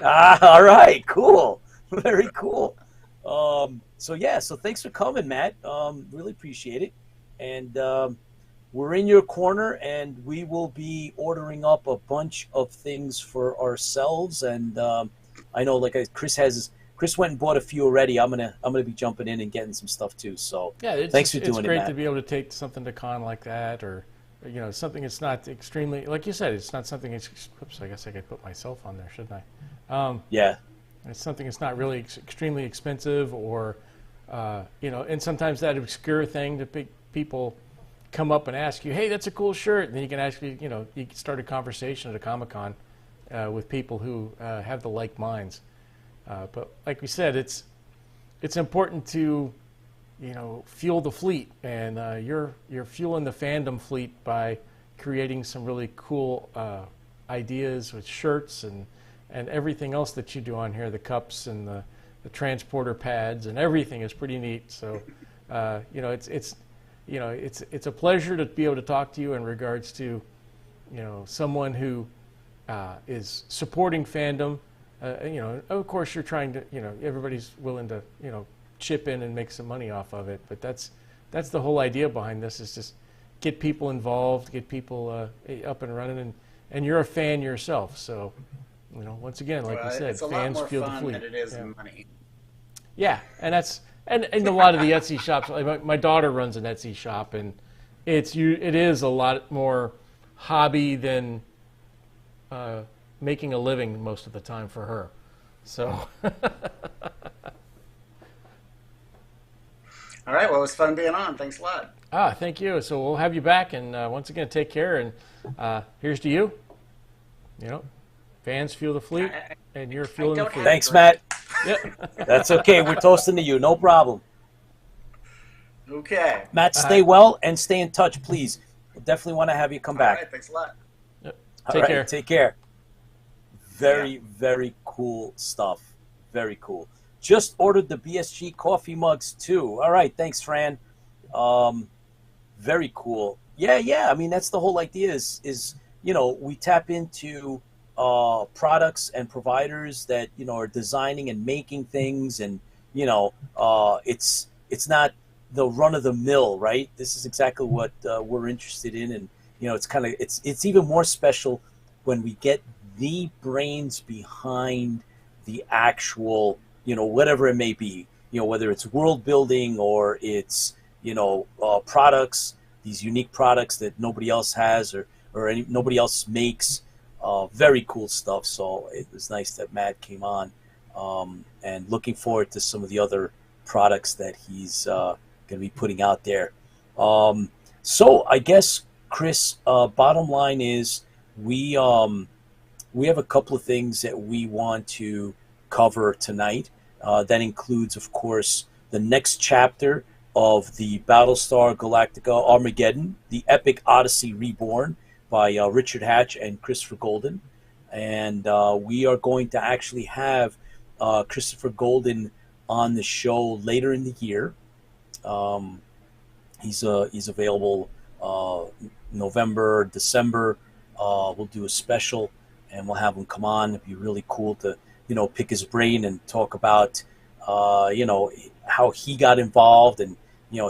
All right, cool, very cool. So thanks for coming, Matt. Really appreciate it, and we're in your corner, and we will be ordering up a bunch of things for ourselves. And I know, like Chris went and bought a few already. I'm gonna be jumping in and getting some stuff too. So Yeah, thanks for it's doing it, great Matt. to be able to take something to con like that, or something that's not extremely, like you said, it's not something. Oops, I guess I could put myself on there, shouldn't I? Yeah, It's something that's not really extremely expensive, or and sometimes that obscure thing that people come up and ask you, hey, that's a cool shirt, and then you can actually you can start a conversation at a Comic-Con with people who have the like minds. But like we said, it's important to fuel the fleet, and you're fueling the fandom fleet by creating some really cool ideas with shirts and everything else that you do on here. The cups and the transporter pads and everything is pretty neat. So it's a pleasure to be able to talk to you in regards to someone who is supporting fandom. Of course, you're trying to, everybody's willing to, chip in and make some money off of it. But that's the whole idea behind this, is just get people involved, get people up and running, and you're a fan yourself. So, once again, like you said, it's a fans lot more feel the fun fleet. than it is money. Yeah, and that's and a lot of the Etsy shops. Like my daughter runs an Etsy shop, and it is a lot more hobby than making a living most of the time for her. So. All right. Well, it was fun being on. Thanks a lot. Thank you. So we'll have you back, and once again, take care. And here's to you. Fans feel the fleet, and you're feeling the fleet. Thanks, Matt. Yep. That's okay. We're toasting to you. No problem. Okay. Matt, stay well and stay in touch, please. We'll definitely want to have you come back. All right. Thanks a lot. Yep. Take care. Take care. Very cool stuff. Very cool. Just ordered the BSG coffee mugs too. All right, thanks, Fran. Very cool. Yeah. I mean, that's the whole idea. Is we tap into products and providers that are designing and making things, and it's not the run of the mill, right? This is exactly what we're interested in, and it's even more special when we get the brains behind the actual, whatever it may be, whether it's world building or it's, products, these unique products that nobody else has or nobody else makes. Very cool stuff. So it was nice that Matt came on, and looking forward to some of the other products that he's going to be putting out there. So I guess, Chris, bottom line is we have a couple of things that we want to cover tonight. That includes, of course, the next chapter of the Battlestar Galactica Armageddon, the Epic Odyssey Reborn by Richard Hatch and Christopher Golden. And we are going to actually have Christopher Golden on the show later in the year. He's available November, December. We'll do a special, and we'll have him come on. It'd be really cool to pick his brain and talk about how he got involved and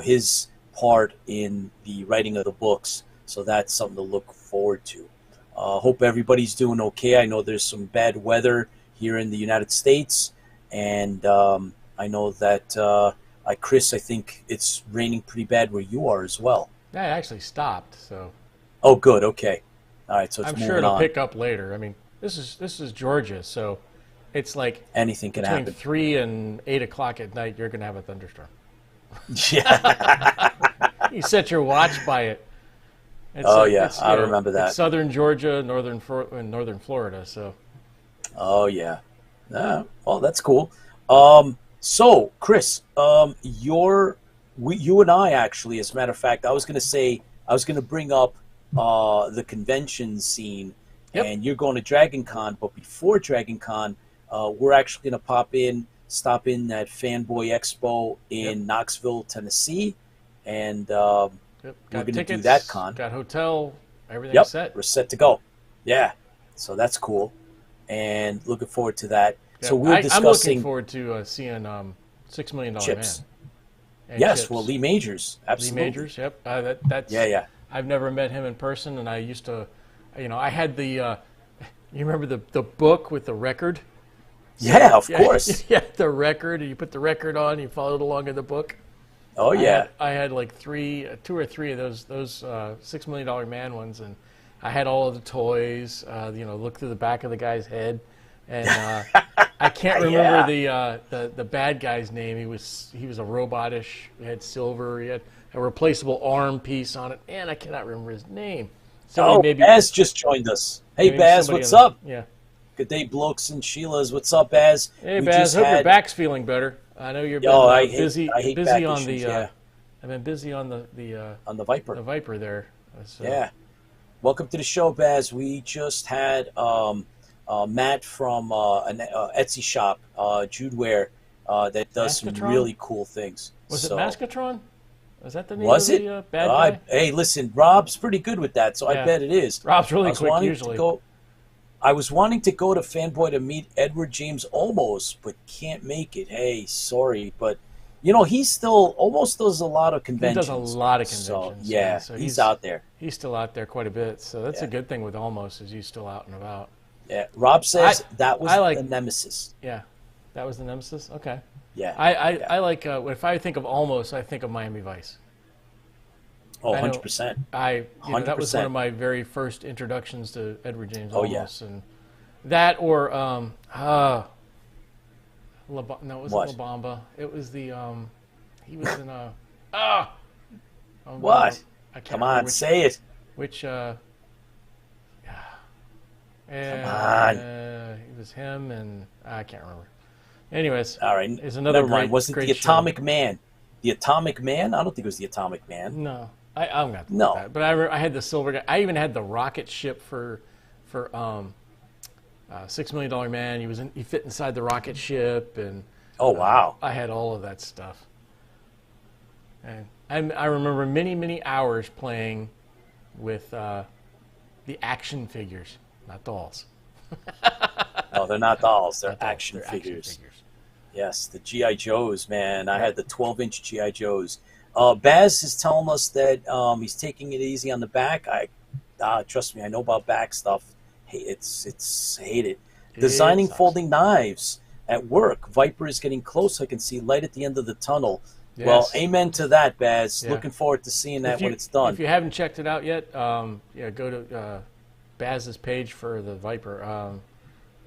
his part in the writing of the books. So that's something to look forward to. Hope everybody's doing okay. I know there's some bad weather here in the United States, and I know that Chris, I think it's raining pretty bad where you are as well. Yeah, it actually stopped. So. Oh, good. Okay. All right. So it's I'm moving sure it'll on. pick up later. I mean, this is Georgia, so it's like anything can between happen. 3 and 8 o'clock at night. You're going to have a thunderstorm. Yeah. You set your watch by it. I remember that. It's southern Georgia, northern Florida. So. Oh yeah. Well, that's cool. So Chris, you and I actually, as a matter of fact, I was going to bring up the convention scene, and you're going to Dragon Con, but before Dragon Con, we're actually going to stop in at Fanboy Expo in Knoxville, Tennessee, and we're going to do that con. Got hotel, everything set. We're set to go. Yeah, so that's cool, and looking forward to that. Yeah, so we're discussing. I'm looking forward to seeing $6 Million Chips. Man. Yes, Chips. Well, Lee Majors, absolutely. Lee Majors, yep. That's yeah. I've never met him in person, and I used to, I had the, you remember the book with the record? Yeah, of course. Yeah, the record, and you put the record on, you followed along in the book. Oh yeah. I had like 2 or 3 of those $6 Million Man ones, and I had all of the toys. Look through the back of the guy's head, and I can't remember the bad guy's name. He was a robotish. He had silver. He had a replaceable arm piece on it, and I cannot remember his name. So Baz just joined us. Hey Baz, what's up? Yeah. Good day, blokes and Sheilas. What's up, Baz? Hey Baz, hope your back's feeling better. I know you've been busy back on issues, I've been busy on the Viper. The Viper there. So. Yeah. Welcome to the show, Baz. We just had Matt from an Etsy shop, JudeWear, that does some really cool things. Was it Mascatron? Is that the name of the bad guy? Hey, listen, Rob's pretty good with that, so I bet it is. Rob's really quick usually. I was wanting to go to Fanboy to meet Edward James Olmos, but can't make it. Hey, sorry, but You know, he still almost does a lot of He conventions. does a lot of So, conventions. yeah, So he's out there. He's still out there quite a bit. So that's Yeah. a good thing with Almost, is he's still out and about. Yeah. Rob says that was I like- the nemesis. Yeah, that was the Nemesis. Okay. Yeah. I like if I think of Almost, I think of Miami Vice. Oh, I know- 100%. that was one 100%. of my very first introductions to Edward James Oh, yeah. Olmos, and that or no, it wasn't What? La Bamba. It was the he was in a oh, What? no, I can't Come remember on, which, say it. which on. it was him, and I can't remember. Anyways, All right. it's another Never mind. great- Was it great the show. Atomic Man? The Atomic Man? I don't think it was the Atomic Man. No, I'm not. No. That. But I had the silver guy. I even had the rocket ship for $6 Million Man. He fit inside the rocket ship, and Oh, wow. I had all of that stuff. And I remember many hours playing with the action figures, not dolls. No, they're not dolls. They're Not dolls, action they're figures. Yes, the G.I. Joes, man. I had the 12-inch G.I. Joes. Baz is telling us that he's taking it easy on the back. Trust me, I know about back stuff. Hey, it's hate it. Designing sucks. folding knives at work. Viper is getting close. I can see light at the end of the tunnel. Yes. Well, amen to that, Baz. Yeah. Looking forward to seeing that If you- when it's done. If you haven't checked it out yet, go to Baz's page for the Viper.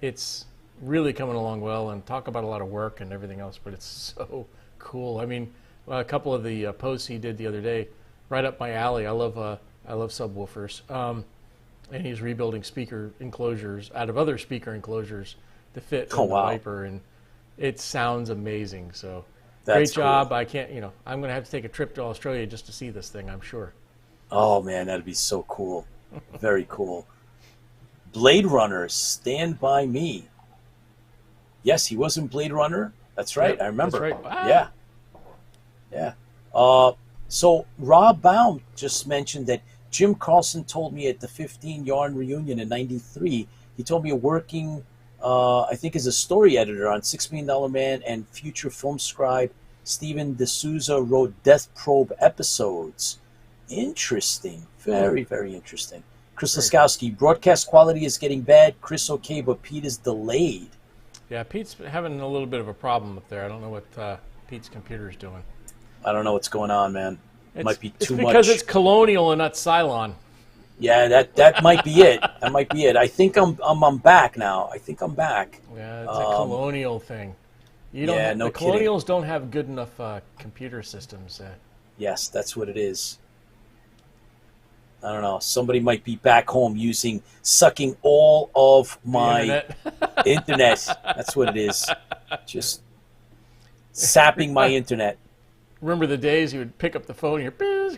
It's really coming along well, and talk about a lot of work and everything else, but it's so cool. I mean, a couple of the posts he did the other day, right up my alley. I love subwoofers, and he's rebuilding speaker enclosures out of other speaker enclosures to fit in the wow. Viper, and it sounds amazing. So That's great job. cool. I can't, I'm going to have to take a trip to Australia just to see this thing, I'm sure. Oh, man, that'd be so cool. Very cool. Blade Runner, Stand By Me. Yes, he was in Blade Runner. That's right. Yep, I remember. that's right. Wow. Yeah. Yeah. So Rob Baum just mentioned that Jim Carlson told me at the 15 Yarn reunion in '93, he told me you're working, I think, as a story editor on $6 Million Man, and future film scribe Steven D'Souza wrote Death Probe episodes. Interesting. Very, very interesting. Chris Loskowski, broadcast quality is getting bad. Chris, okay, but Pete is delayed. Yeah, Pete's having a little bit of a problem up there. I don't know what Pete's computer is doing. I don't know what's going on, man. Might be too much. Because it's Colonial and not Cylon. Yeah, that might be it. That might be it. I think I'm back now. I think I'm back. Yeah, it's a Colonial thing. You don't yeah, have, no the kidding. Colonials don't have good enough computer systems. Yes, that's what it is. I don't know. Somebody might be back home sucking all of my internet. That's what it is. Just sapping my internet. Remember the days you would pick up the phone and you're,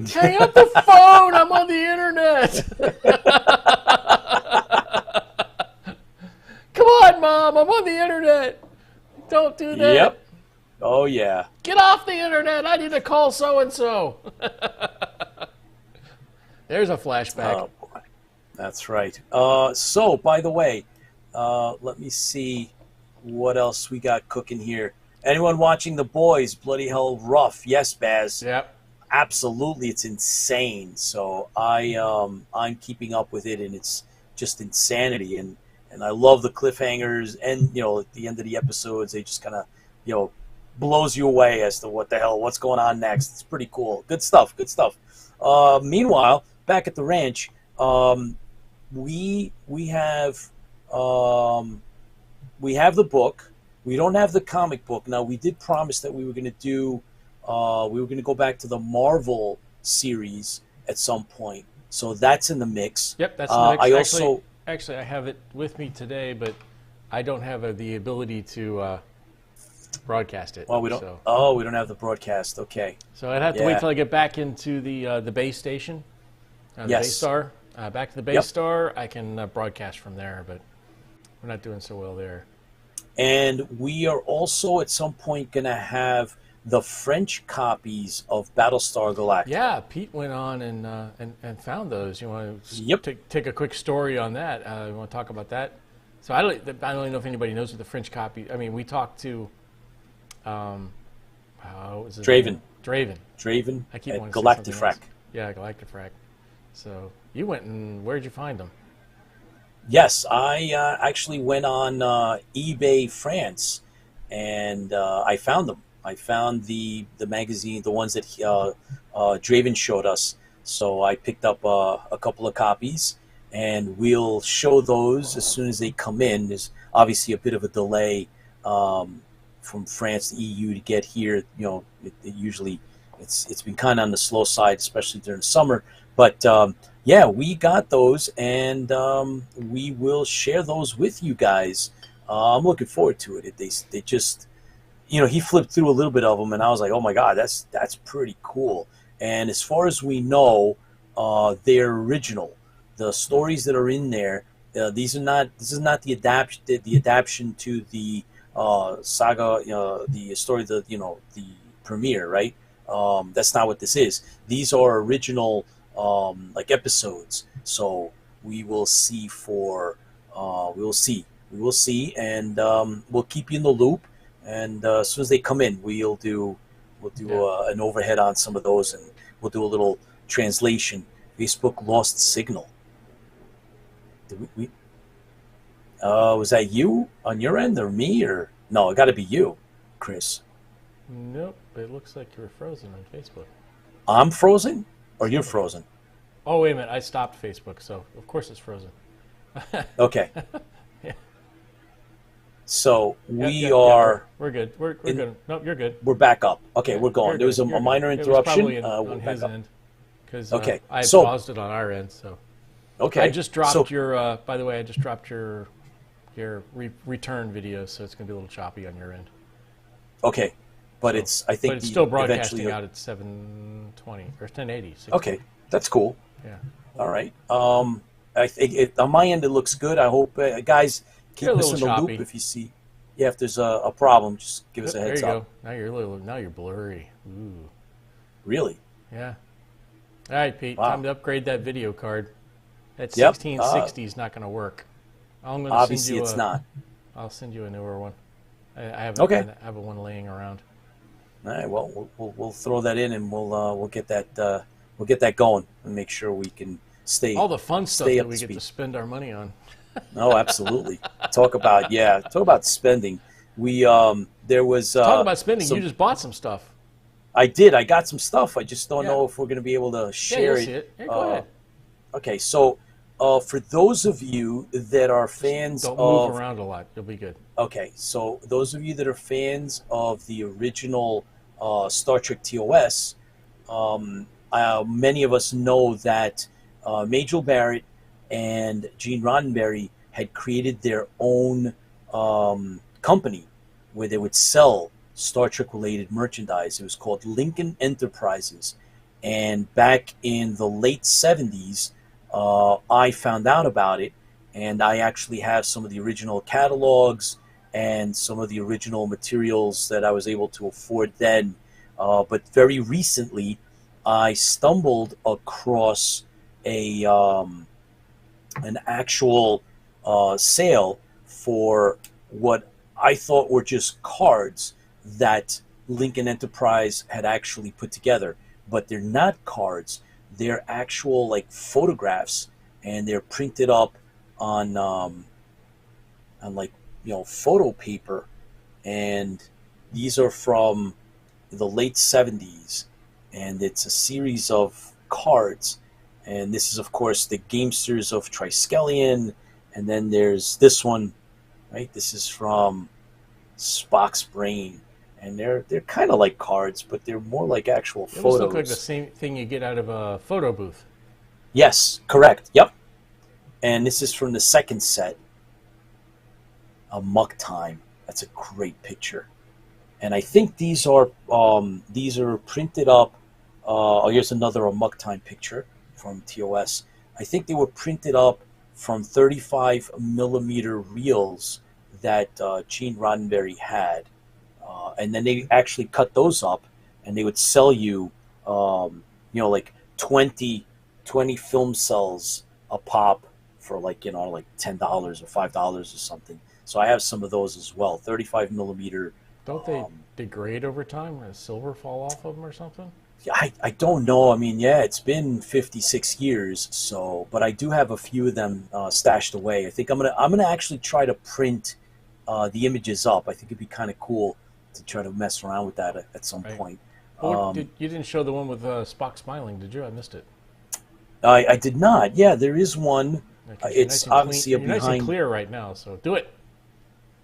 hang up the phone, I'm on the internet. Come on, Mom, I'm on the internet. Don't do that. Yep. Oh, yeah. Get off the internet, I need to call so-and-so. There's a flashback. Oh, boy. That's right. So, by the way, let me see what else we got cooking here. Anyone watching The Boys? Bloody hell rough. Yes, Baz. Yep. Absolutely, it's insane. So I'm keeping up with it, and it's just insanity. And I love the cliffhangers, and at the end of the episodes, they just kind of blows you away as to what's going on next. It's pretty cool. Good stuff. Good stuff. Meanwhile, back at the ranch, we have the book. We don't have the comic book. Now, we did promise that we were going to go back to the Marvel series at some point. So that's in the mix. Yep, that's the mix. I Actually, I have it with me today, but I don't have the ability to broadcast it. Well, we don't. So, We don't have the broadcast. Okay. so I'd have to wait till I get back into the base station, the Yes. base star. Back to the base Yep. star, I can broadcast from there, but we're not doing so well there. And we are also at some point going to have the French copies of Battlestar Galactica. Yeah, Pete went on and found those. You want to Yep. take a quick story on that? You want to talk about that? So I don't even know if anybody knows what the French copy. I mean, we talked to what was his Draven. name? Draven. Draven I keep at wanting to say something Galactifrac. else. Yeah, Galactifrac. So you went and where'd you find them? Yes, I actually went on eBay France, and I found them. I found the magazine, the ones that Draven showed us. So I picked up a couple of copies, and we'll show those as soon as they come in. There's obviously a bit of a delay from France to EU to get here. You know, it usually it's been kind of on the slow side, especially during the summer. But yeah, we got those, and we will share those with you guys. I'm looking forward to it. They just, you know, he flipped through a little bit of them, and I was like, oh my god, that's pretty cool. And as far as we know, they're original. The stories that are in there, this is not the adaptation to the saga, the story, the premiere, right? That's not what this is. These are original like episodes. So we will see we will see, and we'll keep you in the loop. And as soon as they come in, we'll do an overhead on some of those, and we'll do a little translation. Facebook lost signal. Did we was that you on your end, or me, or no? It got to be you, Chris. Nope, it looks like you're frozen on Facebook. I'm frozen, or you're frozen? Oh, wait a minute. I stopped Facebook, so of course it's frozen. Okay. Yeah. So we are. We're good. We're good. Nope, you're good. We're back up. Okay, Yeah, we're going. you're There was good, a you're minor good. interruption. It was probably We're on back his up. end, because Okay, I so- paused it on our end. So Okay. I just dropped so, your. By the way, I just dropped your return video, so it's gonna be a little choppy on your end. Okay, but So- I think but it's still eventually- broadcasting out at 720 or 1080. 620. Okay, that's cool. Yeah. All right. I think on my end it looks good. I hope guys keep You're a us in little the choppy. loop if you see. Yeah, if there's a problem, just give us a There heads you up. go. Now you're blurry. Ooh. Really? Yeah. All right, Pete. Wow. Time to upgrade that video card. That Yep, 1660 is not going to work. I'm going to Obviously, send you it's not. I'll send you a newer one. I have Okay. I have one laying around. All right. Well, we'll throw that in, and we'll get that going, and make sure we can stay. All the fun stuff stay that up we to get to speed. spend our money on. Oh, absolutely. Talk about spending. We there was Talk about spending. some- You just bought some stuff. I did. I got some stuff. I just don't Yeah. know if we're going to be able to Yeah, share you'll see it. Yeah, go ahead. Okay, so for those of you that are fans Don't of move around a lot. You'll be good. okay, so those of you that are fans of the original Star Trek TOS, many of us know that Majel Barrett and Gene Roddenberry had created their own company where they would sell Star Trek related merchandise. It was called Lincoln Enterprises. And back in the late 70s, I found out about it, and I actually have some of the original catalogs and some of the original materials that I was able to afford then. But very recently, I stumbled across an actual sale for what I thought were just cards that Lincoln Enterprise had actually put together. But they're not cards. They're actual like photographs, and they're printed up on like, you know, photo paper. And these are from the late 70s, and it's a series of cards. And this is, of course, the Gamesters of Triskelion. And then there's this one, right? This is from Spock's Brain. And they're kind of like cards, but they're more like actual It photos. almost look like the same thing you get out of a photo booth. Yes, correct. Yep. And this is from the second set. A Muck Time. That's a great picture. And I think these are printed up. Here's another A Muck Time picture from TOS. I think they were printed up from 35 millimeter reels that Gene Roddenberry had. And then they actually cut those up, and they would sell you, like 20 film cells a pop for like $10 or $5 or something. So I have some of those as well, 35 millimeter Don't they degrade over time? Does silver fall off of them or something? I don't know. I mean, yeah, it's been 56 years, so but I do have a few of them stashed away. I think I'm gonna actually try to print the images up. I think it'd be kind of cool to try to mess around with that at some point. Oh, you didn't show the one with Spock smiling, did you? I missed it. I did not. Yeah, there is one. It's nice obviously you're behind. Nice and clear right now, so do it.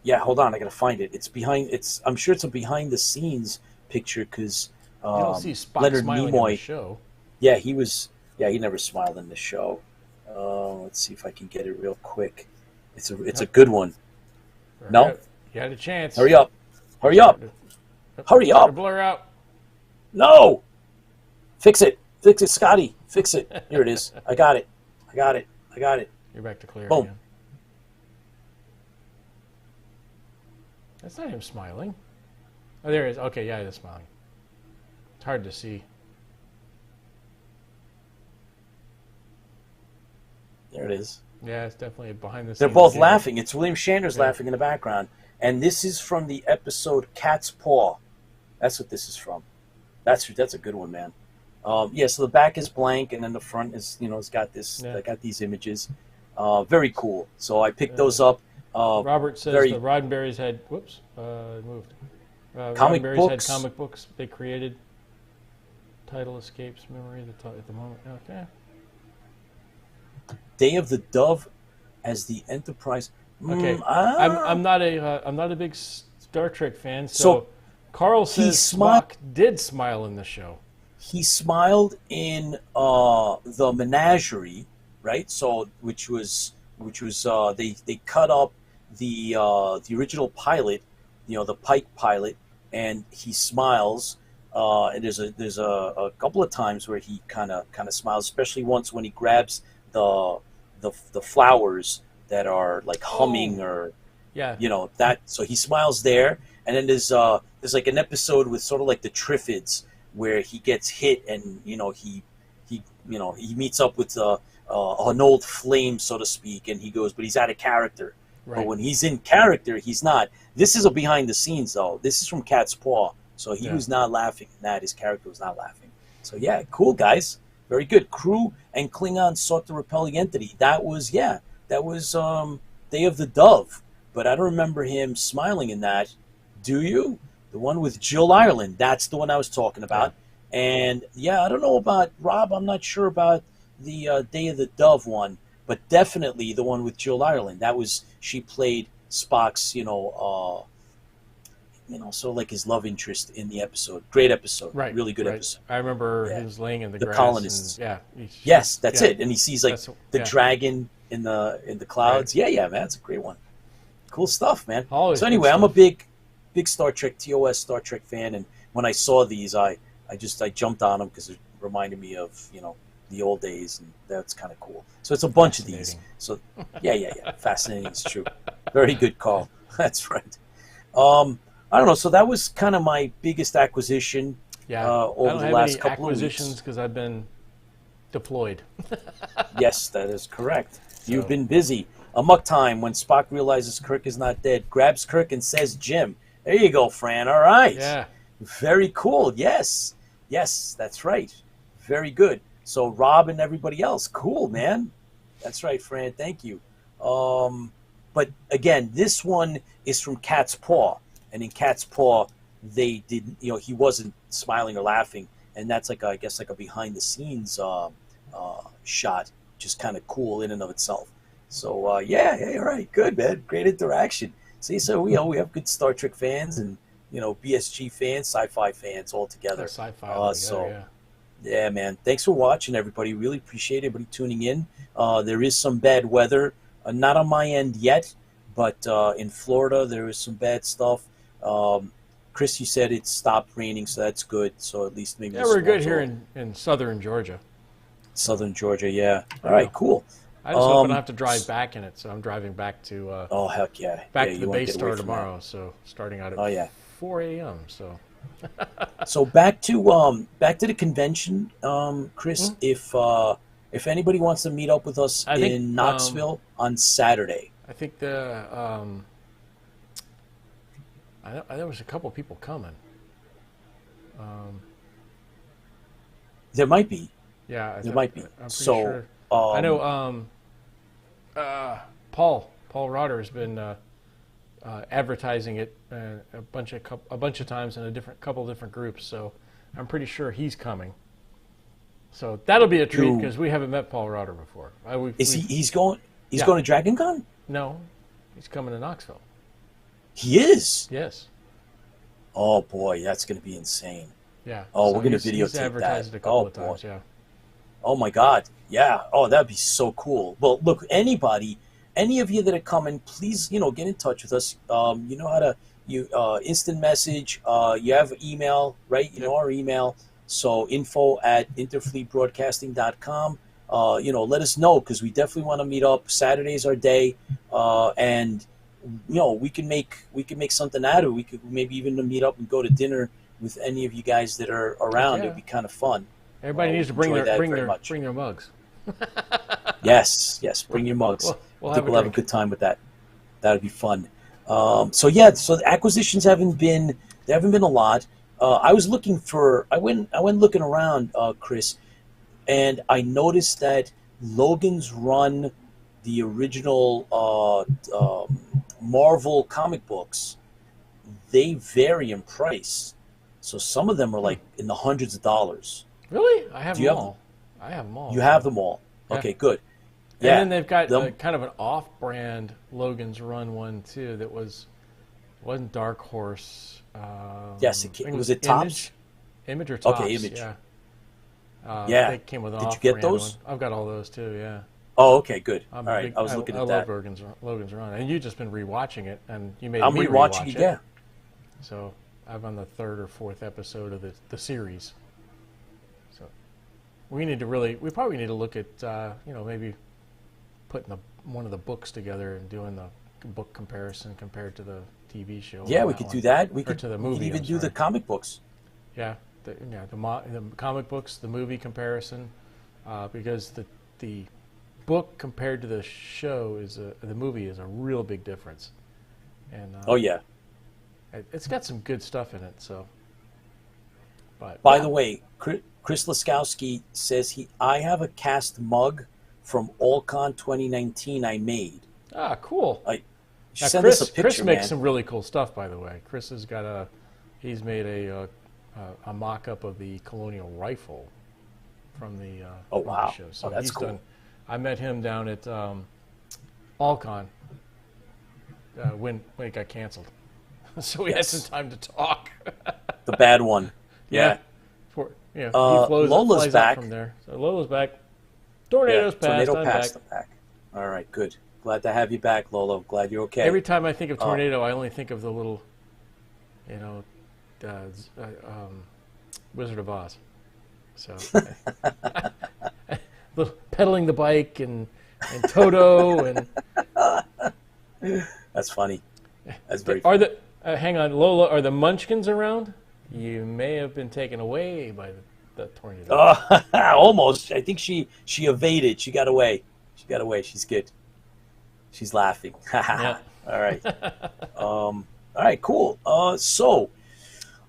Yeah, hold on. I gotta find it. It's behind. I'm sure it's a behind the scenes picture because you don't see Spock Leonard smiling Nimoy. in the show. Yeah, he was. Yeah, he never smiled in the show. Let's see if I can get it real quick. It's a good one. No, you had a chance. Hurry up! Hurry up! Hurry up! Blur out. No! Fix it, Scotty. Fix it. Here it is. I got it. You're back to clear Boom. again. That's not him smiling. Oh, there he is. Okay, yeah, he's smiling. It's hard to see. There it is. Yeah, it's definitely behind the scenes. They're both laughing. It's William Shatner's laughing in the background. And this is from the episode Cat's Paw. That's what this is from. That's a good one, man. Yeah, so the back is blank, and then the front is, it's got this. Yeah. I got these images. Very cool. So I picked those up. Robert says the Roddenberry's had. Whoops, it moved. Comic Roddenberry's books. had comic books they created. Title escapes memory at the moment. Okay. Day of the Dove as the Enterprise. Okay, I'm not a big Star Trek fan, so Carl says Spock did smile in the show. He smiled in the Menagerie, right? So which was they cut up the original pilot, the Pike pilot, and he smiles. And there's a couple of times where he kind of smiles, especially once when he grabs the flowers that are like humming or that. So he smiles there, and then there's like an episode with sort of like the Triffids where he gets hit and he meets up with an old flame, so to speak, and he goes, but he's out of character. Right. But when he's in character, he's not. This is a behind the scenes though. This is from Cat's Paw, so he was not laughing in that. His character was not laughing. So yeah, cool guys. Very good. Crew and Klingons sought to repel the entity. That was Day of the Dove. But I don't remember him smiling in that. Do you? The one with Jill Ireland. That's the one I was talking about. Yeah. And yeah, I don't know about Rob. I'm not sure about the Day of the Dove one, but definitely the one with Jill Ireland. She played Spock's, so like his love interest in the episode. Great episode. Right. Really good episode. I remember he was laying in the grass. Colonists. And, yes, that's it. And he sees like the dragon in the clouds. Right. Yeah, man. It's a great one. Cool stuff, man. Always so anyway, I'm a big Star Trek, TOS Star Trek fan, and when I saw these, I jumped on them because it reminded me of the old days, and that's kind of cool. So it's a bunch of these. So yeah, fascinating. It's true. Very good call. That's right. I don't know. So that was kind of my biggest acquisition. Yeah. Over the last couple of weeks. Acquisitions because I've been deployed. Yes, that is correct. So. You've been busy. Amok time when Spock realizes Kirk is not dead, grabs Kirk and says, "Jim." There you go, Fran. All right. Yeah. Very cool. Yes, that's right. Very good. So Rob and everybody else, cool, man. That's right, Fran. Thank you. But again, this one is from Cat's Paw, and in Cat's Paw, they didn't. He wasn't smiling or laughing, and that's like a behind the scenes shot, which is kind of cool in and of itself. So all right, good, man. Great interaction. See, so we have good Star Trek fans and BSG fans, sci-fi fans all together. Sci-fi. Yeah, man. Thanks for watching, everybody. Really appreciate everybody tuning in. There is some bad weather, not on my end yet, but in Florida there is some bad stuff. Chris, you said it stopped raining, so that's good. So at least maybe we're good here in southern Georgia. Southern Georgia, yeah. All right, cool. I just hope I don't have to drive back in it, so I'm driving back to. Oh heck yeah! Back to the Battlestar tomorrow, so starting out at 4 a.m. So. So back to the convention, Chris. Mm-hmm. If anybody wants to meet up with us in Knoxville on Saturday, I think There was a couple people coming. There might be. Yeah, There might be. I'm pretty So, sure. I know Paul Rotter has been advertising it a bunch of times in a couple different groups. So I'm pretty sure he's coming. So that'll be a treat because we haven't met Paul Rotter before. He's going to Dragon Con? No, he's coming to Knoxville. He is? Yes. Oh boy, that's going to be insane. Yeah. Oh, so we're going to he's videotape advertised that. it a couple of times, yeah. Oh my God, yeah. Oh, that'd be so cool. Well, look, any of you that are coming, please, get in touch with us. You know how to instant message. You have email, right? You know our email. So info@interfleetbroadcasting.com. Let us know because we definitely want to meet up. Saturday's our day, and we can make something out of it. We could maybe even meet up and go to dinner with any of you guys that are around. Yeah. It'd be kind of fun. Everybody needs to bring their mugs. Yes, bring your mugs. We'll I think we'll have a good time with that. That'd be fun. So the acquisitions haven't been a lot. I went looking around, Chris, and I noticed that Logan's Run, the original Marvel comic books, they vary in price. So some of them are like in the hundreds of dollars. Really? I have them all. I have them all. You have them all. Yeah. Okay, good. And then they've got kind of an off-brand Logan's Run one too that wasn't Dark Horse. Yes, was it Tops? Image or Tops? Okay, Image. Yeah. They came with an Did you get those? one. I've got all those too. Yeah. Oh, okay, good. I was looking at that. I love Logan's Run, and you've just been rewatching it, and you made I'm me rewatching rewatch it. Yeah. So I'm on the third or fourth episode of the series. So we probably need to look at maybe putting one of the books together and doing the book comparison compared to the TV show. Yeah, we could do that. We could to the movie. We could even do the comic books. Yeah, the comic books, the movie comparison, because the book compared to the show the movie is a real big difference. And oh yeah, it's got some good stuff in it. So, but by the way, Chris Loskowski says I have a cast mug from AllCon 2019 I made. Ah, cool. Send us a picture, Chris makes man. some really cool stuff, by the way. Chris has got he's made a mock-up of the Colonial Rifle from the show. So that's cool. I met him down at AllCon when it got canceled, so we had some time to talk. The bad one. Yeah. He flies back from there. So Lola's back. Tornado's passed. Tornado passed. I'm back. All right, good. Glad to have you back, Lolo. Glad you're okay. Every time I think of tornado, I only think of the little, Wizard of Oz. So, pedaling the bike and Toto and. That's funny. That's very funny. Hang on, Lola? Are the Munchkins around? You may have been taken away by the tornado. Almost. I think she evaded. She got away. She's good. She's laughing. Yeah. All right. All right, cool. So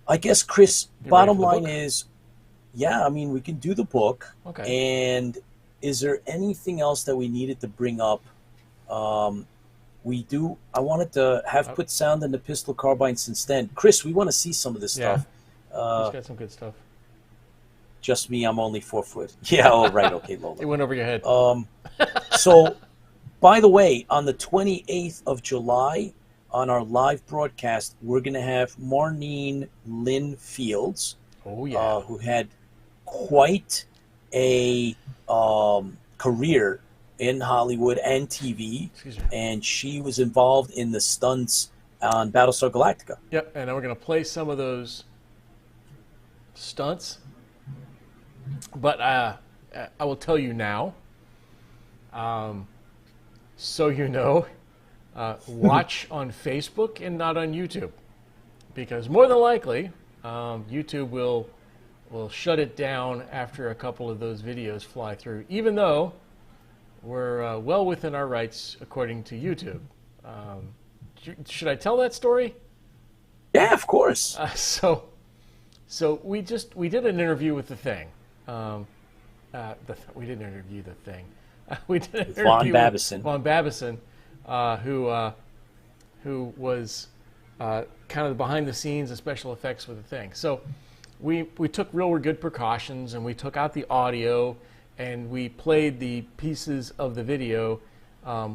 I guess, Chris, bottom line is, we can do the book. Okay. And is there anything else that we needed to bring up? I wanted to have put sound in the pistol carbine since then. Chris, we want to see some of this stuff. He's got some good stuff. Just me, I'm only 4 foot. Yeah, oh, right, okay, Lola. It went over your head. So, by the way, on the 28th of July, on our live broadcast, we're going to have Marnine Lynn Fields, who had quite a career in Hollywood and TV, and she was involved in the stunts on Battlestar Galactica. Yep, and we're going to play some of those stunts. But I will tell you now, so you know, watch on Facebook and not on YouTube, because more than likely, YouTube will shut it down after a couple of those videos fly through, even though we're well within our rights according to YouTube. Should I tell that story? Yeah, of course. So we did an interview with the Thing. We didn't interview the Thing. We did an interview Von Babison. With Von Babison, who was kind of the behind the scenes and special effects with the Thing. So we took real good precautions, and we took out the audio, and we played the pieces of the video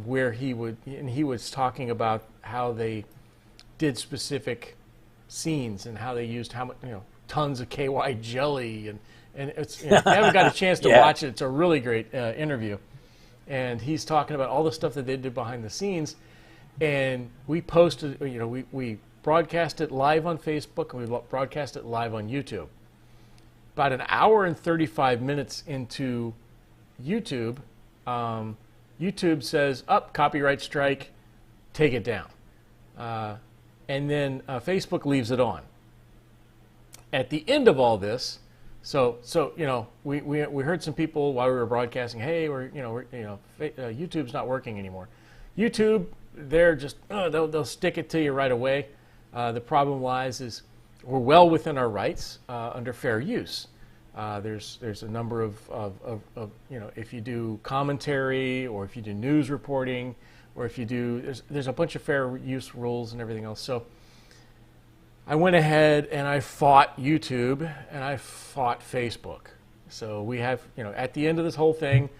where he was talking about how they did specific scenes and how they used tons of KY jelly, and it's, if you haven't got a chance to watch it, it's a really great interview. And he's talking about all the stuff that they did behind the scenes, and we posted, we broadcast it live on Facebook, and we broadcast it live on YouTube. About an hour and 35 minutes into YouTube, YouTube says, copyright strike, take it down. And then Facebook leaves it on. At the end of all this, so we heard some people while we were broadcasting, hey, YouTube's not working anymore. YouTube, they're just they'll stick it to you right away. The problem lies is we're well within our rights under fair use. There's a number of if you do commentary, or if you do news reporting, or if you do, there's a bunch of fair use rules and everything else. So I went ahead and I fought YouTube and I fought Facebook. So we have, at the end of this whole thing,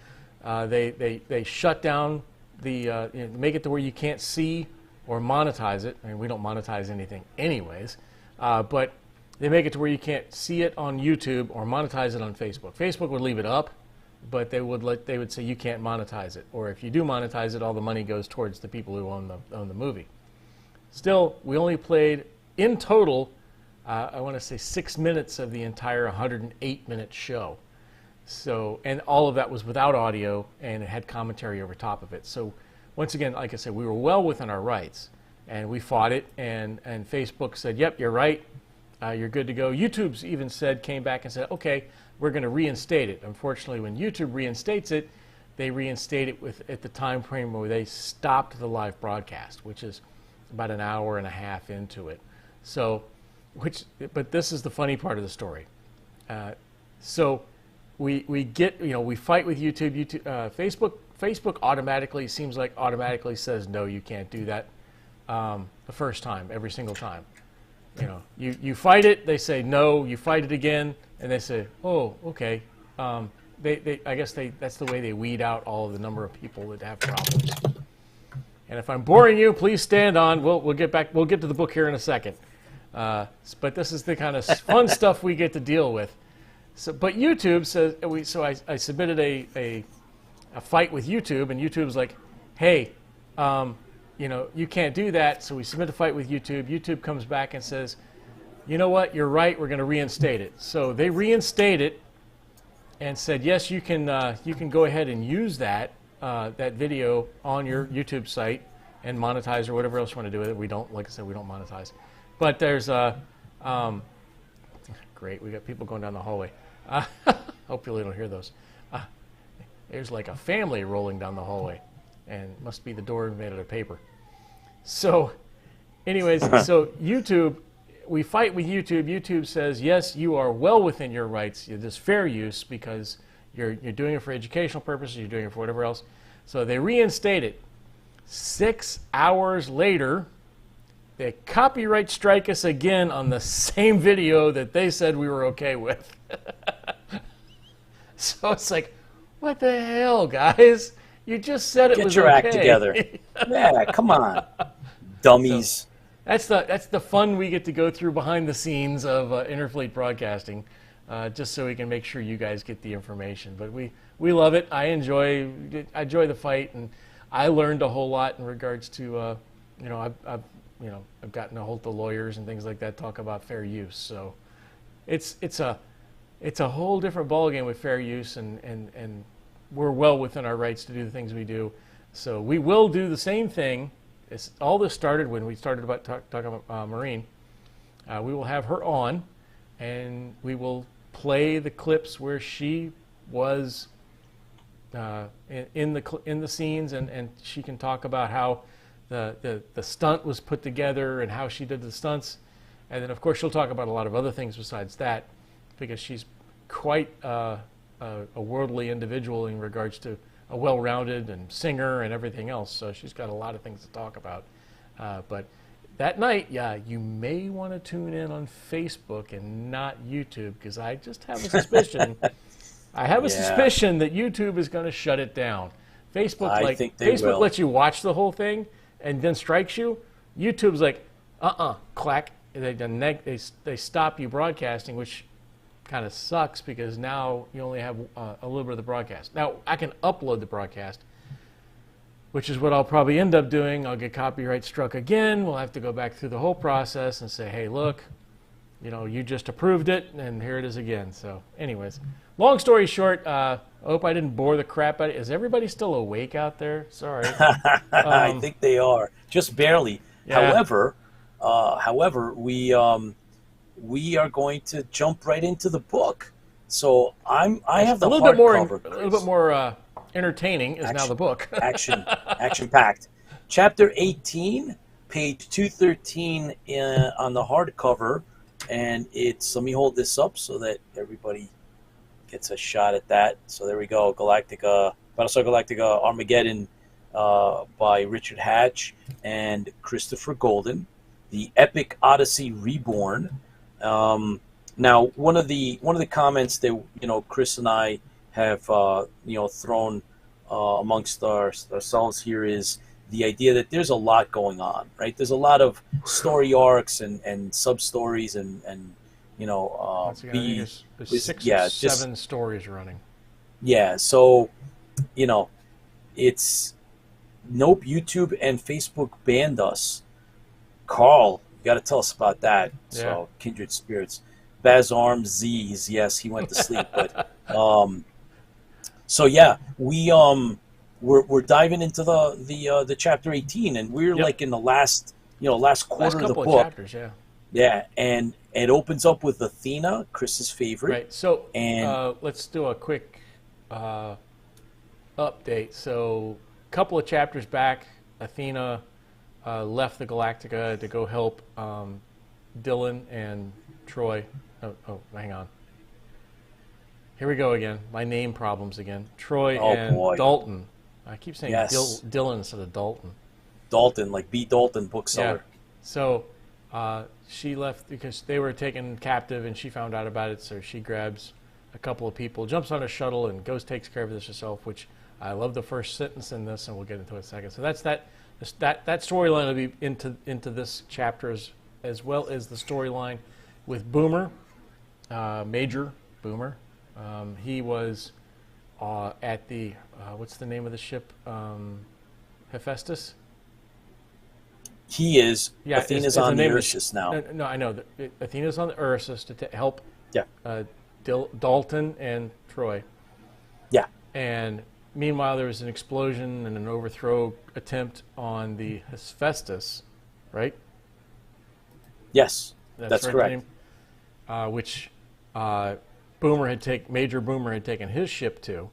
they shut down the, make it to where you can't see or monetize it. I mean, we don't monetize anything anyways, but they make it to where you can't see it on YouTube or monetize it on Facebook. Facebook would leave it up, but they would say you can't monetize it, or if you do monetize it, all the money goes towards the people who own the movie. Still, we only played in total, I want to say 6 minutes of the entire 108-minute show. So, and all of that was without audio, and it had commentary over top of it. So, once again, like I said, we were well within our rights, and we fought it. And Facebook said, "Yep, you're right. You're good to go." YouTube's even came back and said, "Okay, we're going to reinstate it." Unfortunately, when YouTube reinstates it, they reinstate it at the time frame where they stopped the live broadcast, which is about an hour and a half into it. So, but this is the funny part of the story. So we fight with YouTube. Facebook automatically says no, you can't do that. The first time, every single time. You fight it, they say no. You fight it again, and they say, oh, okay. I guess that's the way they weed out all of the number of people that have problems. And if I'm boring you, please stand on. We'll get back. We'll get to the book here in a second. But this is the kind of fun stuff we get to deal with. So, but YouTube says So I submitted a fight with YouTube, and YouTube's like, hey, you can't do that. So we submit a fight with YouTube. YouTube comes back and says, you know what? You're right. We're going to reinstate it. So they reinstate it and said, yes, you can go ahead and use that video on your YouTube site and monetize or whatever else you want to do with it. We don't, like I said, we don't monetize. But there's great. We got people going down the hallway. Hopefully you don't hear those. There's like a family rolling down the hallway, and it must be the door made out of paper. So, anyways, so YouTube, we fight with YouTube. YouTube says, yes, you are well within your rights. This fair use because you're doing it for educational purposes. You're doing it for whatever else. So they reinstate it. 6 hours later, they copyright strike us again on the same video that they said we were okay with. So it's like, what the hell, guys? You just said it was okay. Get your act together. Yeah, come on, dummies. So that's the fun we get to go through behind the scenes of Interfleet Broadcasting, just so we can make sure you guys get the information. But we love it. I enjoy the fight, and I learned a whole lot in regards to I've gotten a hold of the lawyers and things like that, talk about fair use. So it's a whole different ballgame with fair use, and we're well within our rights to do the things we do. So we will do the same thing. All this started when we started talking about Maureen. We will have her on, and we will play the clips where she was in the scenes, and she can talk about how the stunt was put together and how she did the stunts. And then, of course, she'll talk about a lot of other things besides that, because she's quite a worldly individual in regards to a well-rounded and singer and everything else. So she's got a lot of things to talk about. But that night, yeah, you may want to tune in on Facebook and not YouTube, because I just have a suspicion. I have a suspicion that YouTube is going to shut it down. Facebook, Facebook lets you watch the whole thing and then strikes you. YouTube's like, clack. They stop you broadcasting, which kind of sucks, because now you only have a little bit of the broadcast. Now, I can upload the broadcast, which is what I'll probably end up doing. I'll get copyright struck again. We'll have to go back through the whole process and say, hey, look, you just approved it, and here it is again. So anyways, long story short, I hope I didn't bore the crap out of it. Is everybody still awake out there? Sorry. I think they are, just barely. Yeah. However, we are going to jump right into the book. So I have the hardcover. A little bit more entertaining is now the book. action packed. Chapter 18, page 213 on the hardcover, and it's. Let me hold this up so that everybody gets a shot at that. So there we go. Battlestar Galactica Armageddon by Richard Hatch and Christopher Golden. The Epic Odyssey Reborn. Now, one of the comments that Chris and I have thrown amongst ourselves here is the idea that there's a lot going on, right? There's a lot of story arcs and sub stories and there's 7 stories running. Yeah, so it's nope. YouTube and Facebook banned us. Carl, you got to tell us about that. Yeah. So, Kindred Spirits. Baz Arms, Z's, yes, he went to sleep. But so yeah, we're diving into the chapter 18, and we're like in the last quarter of the book. Of chapters, yeah. Yeah, and it opens up with Athena, Chris's favorite. Right. So let's do a quick update. So a couple of chapters back, Athena left the Galactica to go help Dylan and Troy. Oh, hang on. Here we go again. My name problems again. Troy and Dalton. I keep saying Dylan instead of Dalton. Dalton, like B. Dalton, bookseller. Yeah. So she left because they were taken captive, and she found out about it. So she grabs a couple of people, jumps on a shuttle, and goes takes care of this herself. Which I love the first sentence in this, and we'll get into it in a second. So that's that. That storyline will be into this chapter as well as the storyline with Boomer, Major Boomer. He was at the what's the name of the ship? Hephaestus. He is. Yeah, Athena's on the Ursus now. No, I know. Athena's on the Ursus to help. Yeah. Dalton and Troy. Yeah. And meanwhile, there was an explosion and an overthrow attempt on the Hephaestus, right? Yes, that's right, correct. Which Major Boomer had taken his ship to.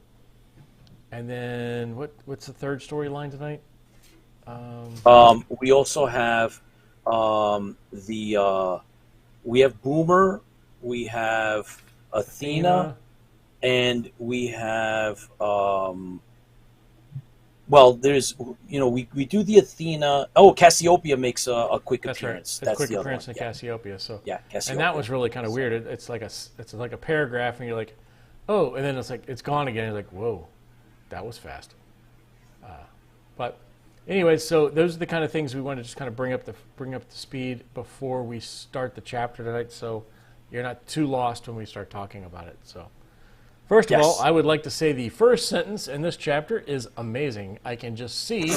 And then what's the third storyline tonight? We also have we have Boomer, we have Athena. And we have, there's, we do the Athena. Oh, Cassiopeia makes a quick appearance. Right. That's quick appearance in Cassiopeia. So yeah, Cassiopeia. And that was really kind of weird. It's like a paragraph, and you're like, oh, and then it's gone again. You're like, whoa, that was fast. But anyways, so those are the kind of things we want to just kind of bring up the speed before we start the chapter tonight, so you're not too lost when we start talking about it. So. First of all, I would like to say the first sentence in this chapter is amazing. I can just see,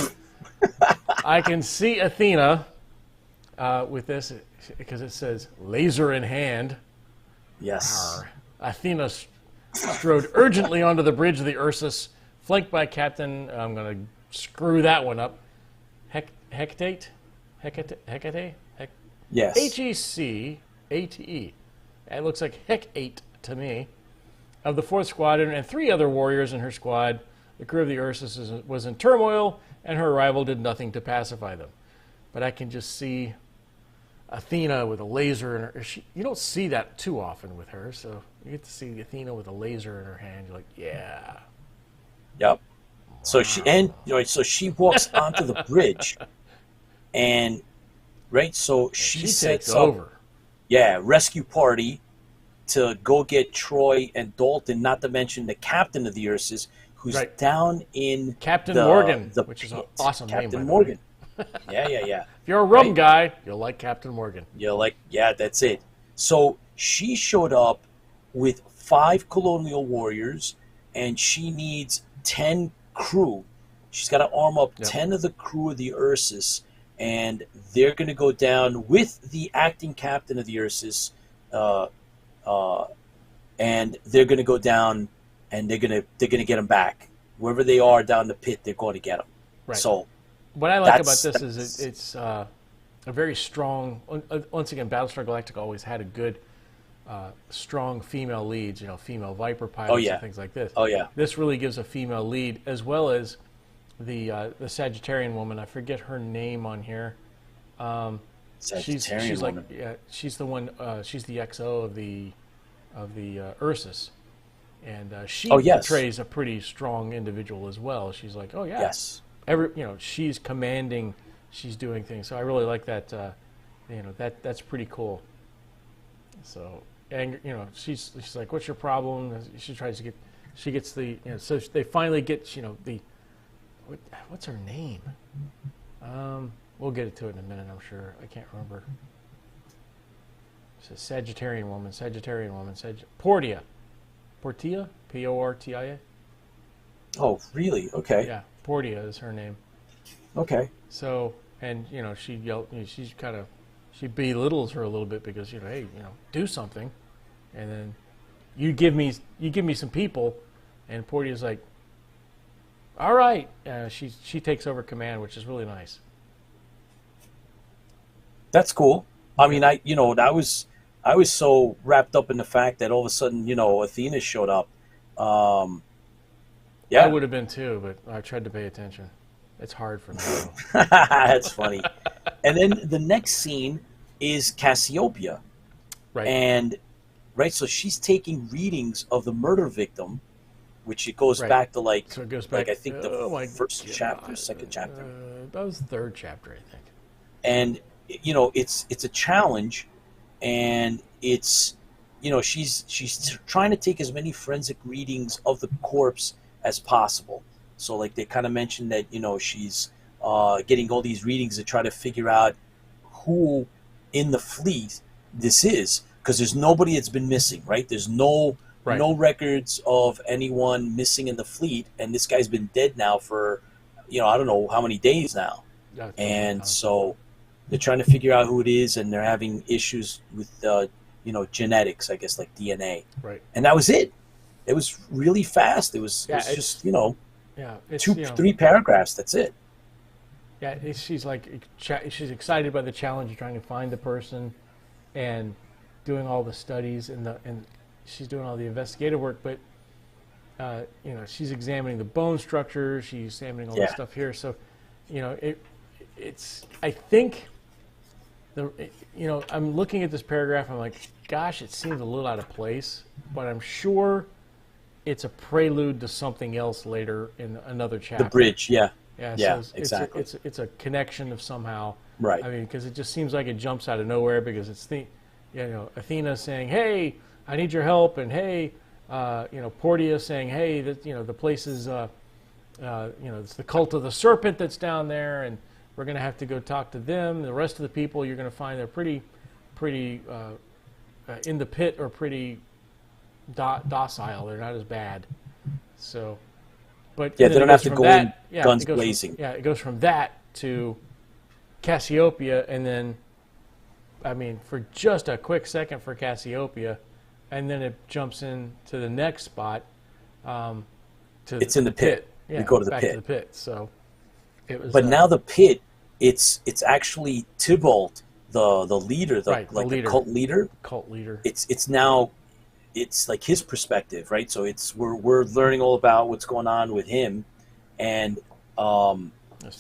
Athena with this because it says laser in hand. Yes. Arr. Athena strode urgently onto the bridge of the Ursus, flanked by Captain. I'm going to screw that one up. Hecate. Yes. Hecate. It looks like Hecate to me. Of the 4th Squadron and 3 other warriors in her squad, the crew of the Ursus was in turmoil, and her arrival did nothing to pacify them. But I can just see Athena with a laser in her. You don't see that too often with her, so you get to see Athena with a laser in her hand. You're like, yeah. Yep. So so she walks onto the bridge, and so she sets takes over. Rescue party to go get Troy and Dalton, not to mention the captain of the Ursus, who's down in Captain Morgan, which is an awesome name. Captain Morgan. Yeah. If you're a rum guy, you'll like Captain Morgan. You're like, yeah, that's it. So she showed up with 5 colonial warriors, and she needs 10 crew. She's got to arm up 10 of the crew of the Ursus, and they're going to go down with the acting captain of the Ursus, and they're going to go down, and they're going to get them back wherever they are down the pit. They're going to get them. Right. So what I like about this is it's a very strong. Once again, Battlestar Galactica always had a good, strong female leads. Female Viper pilots and things like this. Oh yeah. This really gives a female lead, as well as the Sagittarian woman. I forget her name on here. Sagittarian she's woman. she's the one. She's the XO of the Ursus, and she portrays a pretty strong individual as well. She's like, oh yeah, yes. She's commanding. She's doing things. So I really like that. That's pretty cool. So, and she's like, what's your problem? She tries to get. She gets the. So they finally get. What's her name? We'll get to it in a minute, I'm sure. I can't remember. It's a Sagittarian woman. Portia. Portia? Portia? Oh, really? Okay. Yeah, Portia is her name. Okay. So, and, she yelled, she belittles her a little bit because, hey, do something. And then you give me some people, and Portia's like, all right. She takes over command, which is really nice. That's cool. I mean, I was so wrapped up in the fact that all of a sudden, Athena showed up. I would have been too, but I tried to pay attention. It's hard for me. That's funny. And then the next scene is Cassiopeia. Right. And so she's taking readings of the murder victim, which it goes back to I think the first chapter, second chapter. That was the third chapter, I think. And it's a challenge, and it's she's trying to take as many forensic readings of the corpse as possible. So they kind of mentioned that she's getting all these readings to try to figure out who in the fleet this is, because there's nobody that's been missing, right? There's no records of anyone missing in the fleet, and this guy's been dead now for I don't know how many days now. And so they're trying to figure out who it is, and they're having issues with genetics, I guess, like DNA. Right. And that was it. It was really fast. It was just 2-3 paragraphs. That's it. Yeah, she's excited by the challenge of trying to find the person, and doing all the studies and she's doing all the investigative work. But she's examining the bone structure. She's examining all the stuff here. So, it's. I think. I'm looking at this paragraph. I'm like, gosh, it seems a little out of place, but I'm sure it's a prelude to something else later in another chapter. The bridge, yeah, so exactly. It's a connection of somehow, right? I mean, because it just seems like it jumps out of nowhere, because it's Athena saying, "Hey, I need your help," and hey, Portia saying, "Hey, the place is, it's the cult of the serpent that's down there, and we're going to have to go talk to them. The rest of the people you're going to find they're pretty in the pit, or pretty docile. They're not as bad." So, but they don't have to go in guns blazing. It goes from that to Cassiopeia, and then, I mean, for just a quick second for Cassiopeia, and then it jumps into the next spot. It's in the pit. Yeah, we go to the back pit. To the pit. So it was. But now the pit, it's actually Tybalt, the leader, the cult leader. Cult leader. It's now, it's like his perspective, right? So we're learning all about what's going on with him, and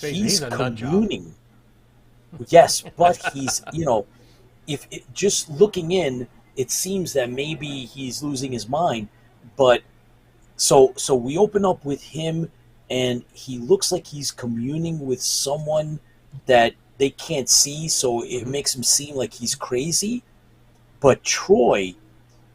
he's communing. Yes, but he's if just looking in, it seems that maybe he's losing his mind. But so we open up with him, and he looks like he's communing with someone that they can't see, so it makes him seem like he's crazy. But Troy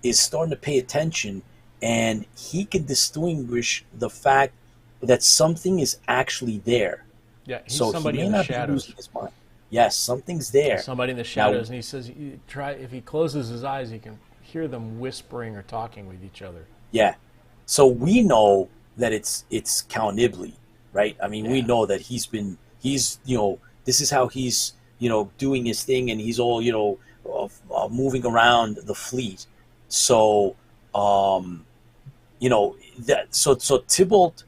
is starting to pay attention, and he can distinguish the fact that something is actually there. Yeah, he's So somebody he may in the not be shadows. losing his mind. Yes, something's there. Somebody in the shadows, and he says, if he closes his eyes, he can hear them whispering or talking with each other. Yeah. So we know that it's Count Nibley, right? I mean, we know that he's this is how he's doing his thing, and he's all moving around the fleet. So so Tybalt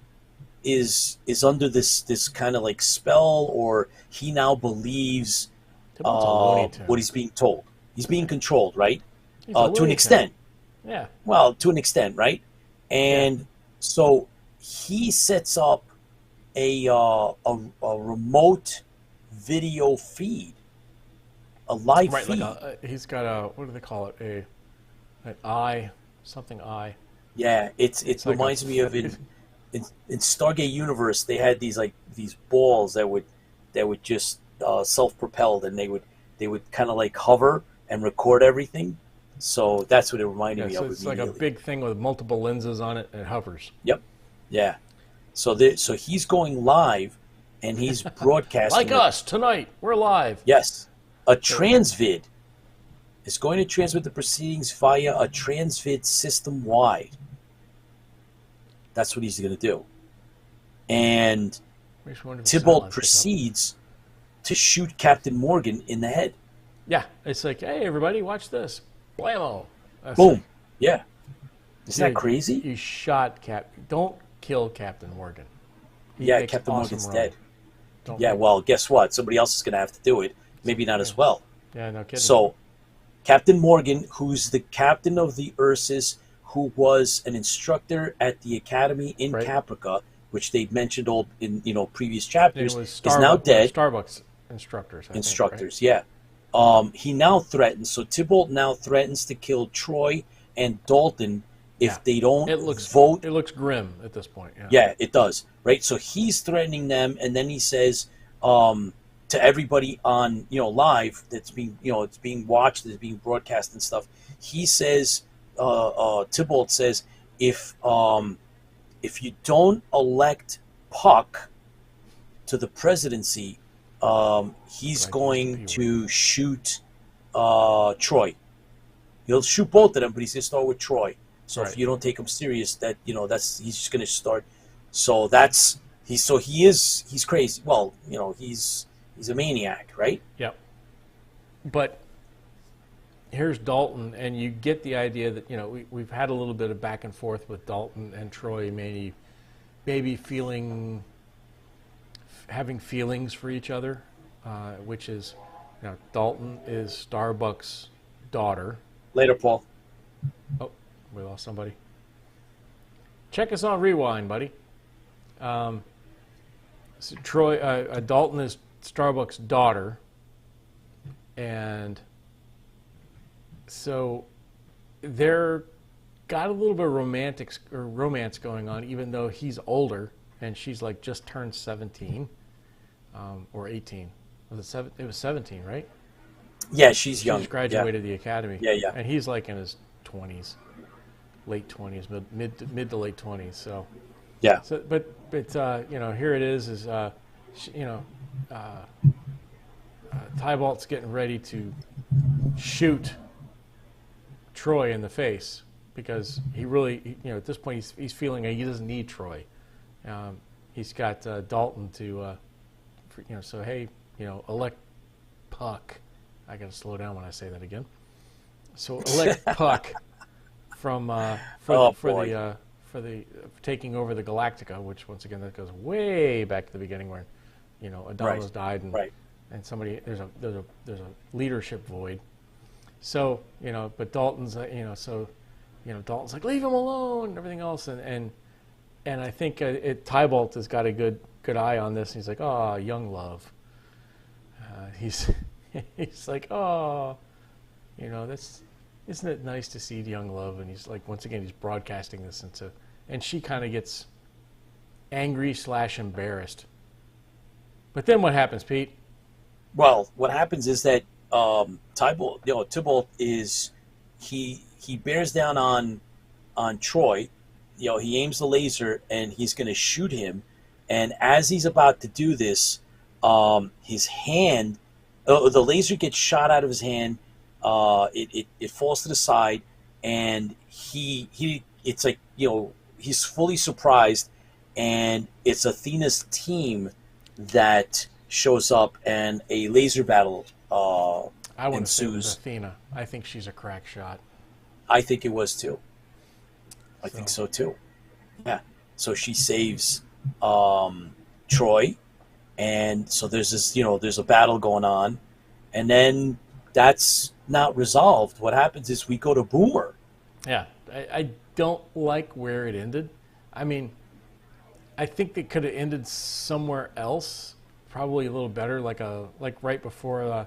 is under this kind of like spell, or he now believes what he's being told. He's being controlled, right? To an extent. Yeah. Well, to an extent, right? And so he sets up a remote video feed, a live feed. He's got what do they call it? An eye, something eye. Yeah, it reminds me of in Stargate Universe, they had these balls that would just self-propelled, and they would kind of like hover and record everything. So that's what it reminded me of. It's like a big thing with multiple lenses on it, and it hovers. Yep. Yeah. So he's going live, and he's broadcasting. Like us tonight, we're live. Yes. A transvid is going to transmit the proceedings via a transvid system-wide. That's what he's going to do. And Tybalt proceeds to shoot Captain Morgan in the head. Yeah. It's like, hey, everybody, watch this. Blammo. Boom. Yeah. Isn't that crazy? You shot Don't kill Captain Morgan. Captain Morgan's dead. Well, guess what? Somebody else is going to have to do it. Maybe not as well. Yeah, no kidding. So, Captain Morgan, who's the captain of the Ursus, who was an instructor at the academy in Caprica, which they'd mentioned all in previous chapters, is now dead. Starbucks instructors. Yeah. He now threatens. So Tybalt now threatens to kill Troy and Dalton if they don't vote. It looks grim at this point. Yeah, it does. Right. So he's threatening them, and then he says to everybody on live that's being it's being watched, it's being broadcast and stuff. He says, Tybalt says, if you don't elect Puck to the presidency, he's going to shoot Troy. He'll shoot both of them, but he's going to start with Troy. So if you don't take him serious, he's just going to start. So he's crazy. Well, he's a maniac, right? Yep. But here's Dalton, and you get the idea that we've had a little bit of back and forth with Dalton and Troy, maybe having feelings for each other, which is, Dalton is Starbuck's daughter. Later, Paul. Oh, we lost somebody. Check us on Rewind, buddy. So Dalton is Starbuck's daughter, and so they're got a little bit of romance going on, even though he's older and she's like just turned 17 or 18. It was 17, right? Yeah, she's young. She just graduated the academy. Yeah. And he's like in his 20s, late 20s, mid to late 20s. So yeah. So, but here it is Tybalt's getting ready to shoot Troy in the face because he really, at this point he's feeling he doesn't need Troy. He's got Dalton to, so hey, elect Puck. I got to slow down when I say that again. So elect Puck for the taking over the Galactica, which once again that goes way back to the beginning where, Adama's died and somebody there's a leadership void. So but Dalton's Dalton's like, leave him alone and everything else, and I think Tybalt has got a good eye on this. He's like, young love. He's like, isn't it nice to see young love? And he's like, once again, he's broadcasting this and she kind of gets angry / embarrassed. But then what happens, Pete? Well, what happens is that Tybalt is he bears down on Troy. He aims the laser and he's going to shoot him. And as he's about to do this, his hand, the laser gets shot out of his hand. It falls to the side, and it's like, he's fully surprised, and it's Athena's team that shows up, and a laser battle I want to say it was ensues. Athena. I think she's a crack shot. I think it was too. I think so too. Yeah. So she saves Troy, and so there's this, there's a battle going on, and then that's not resolved. What happens is we go to Boomer. Yeah, I don't like where it ended. I mean, I think it could have ended somewhere else, probably a little better, like right before, I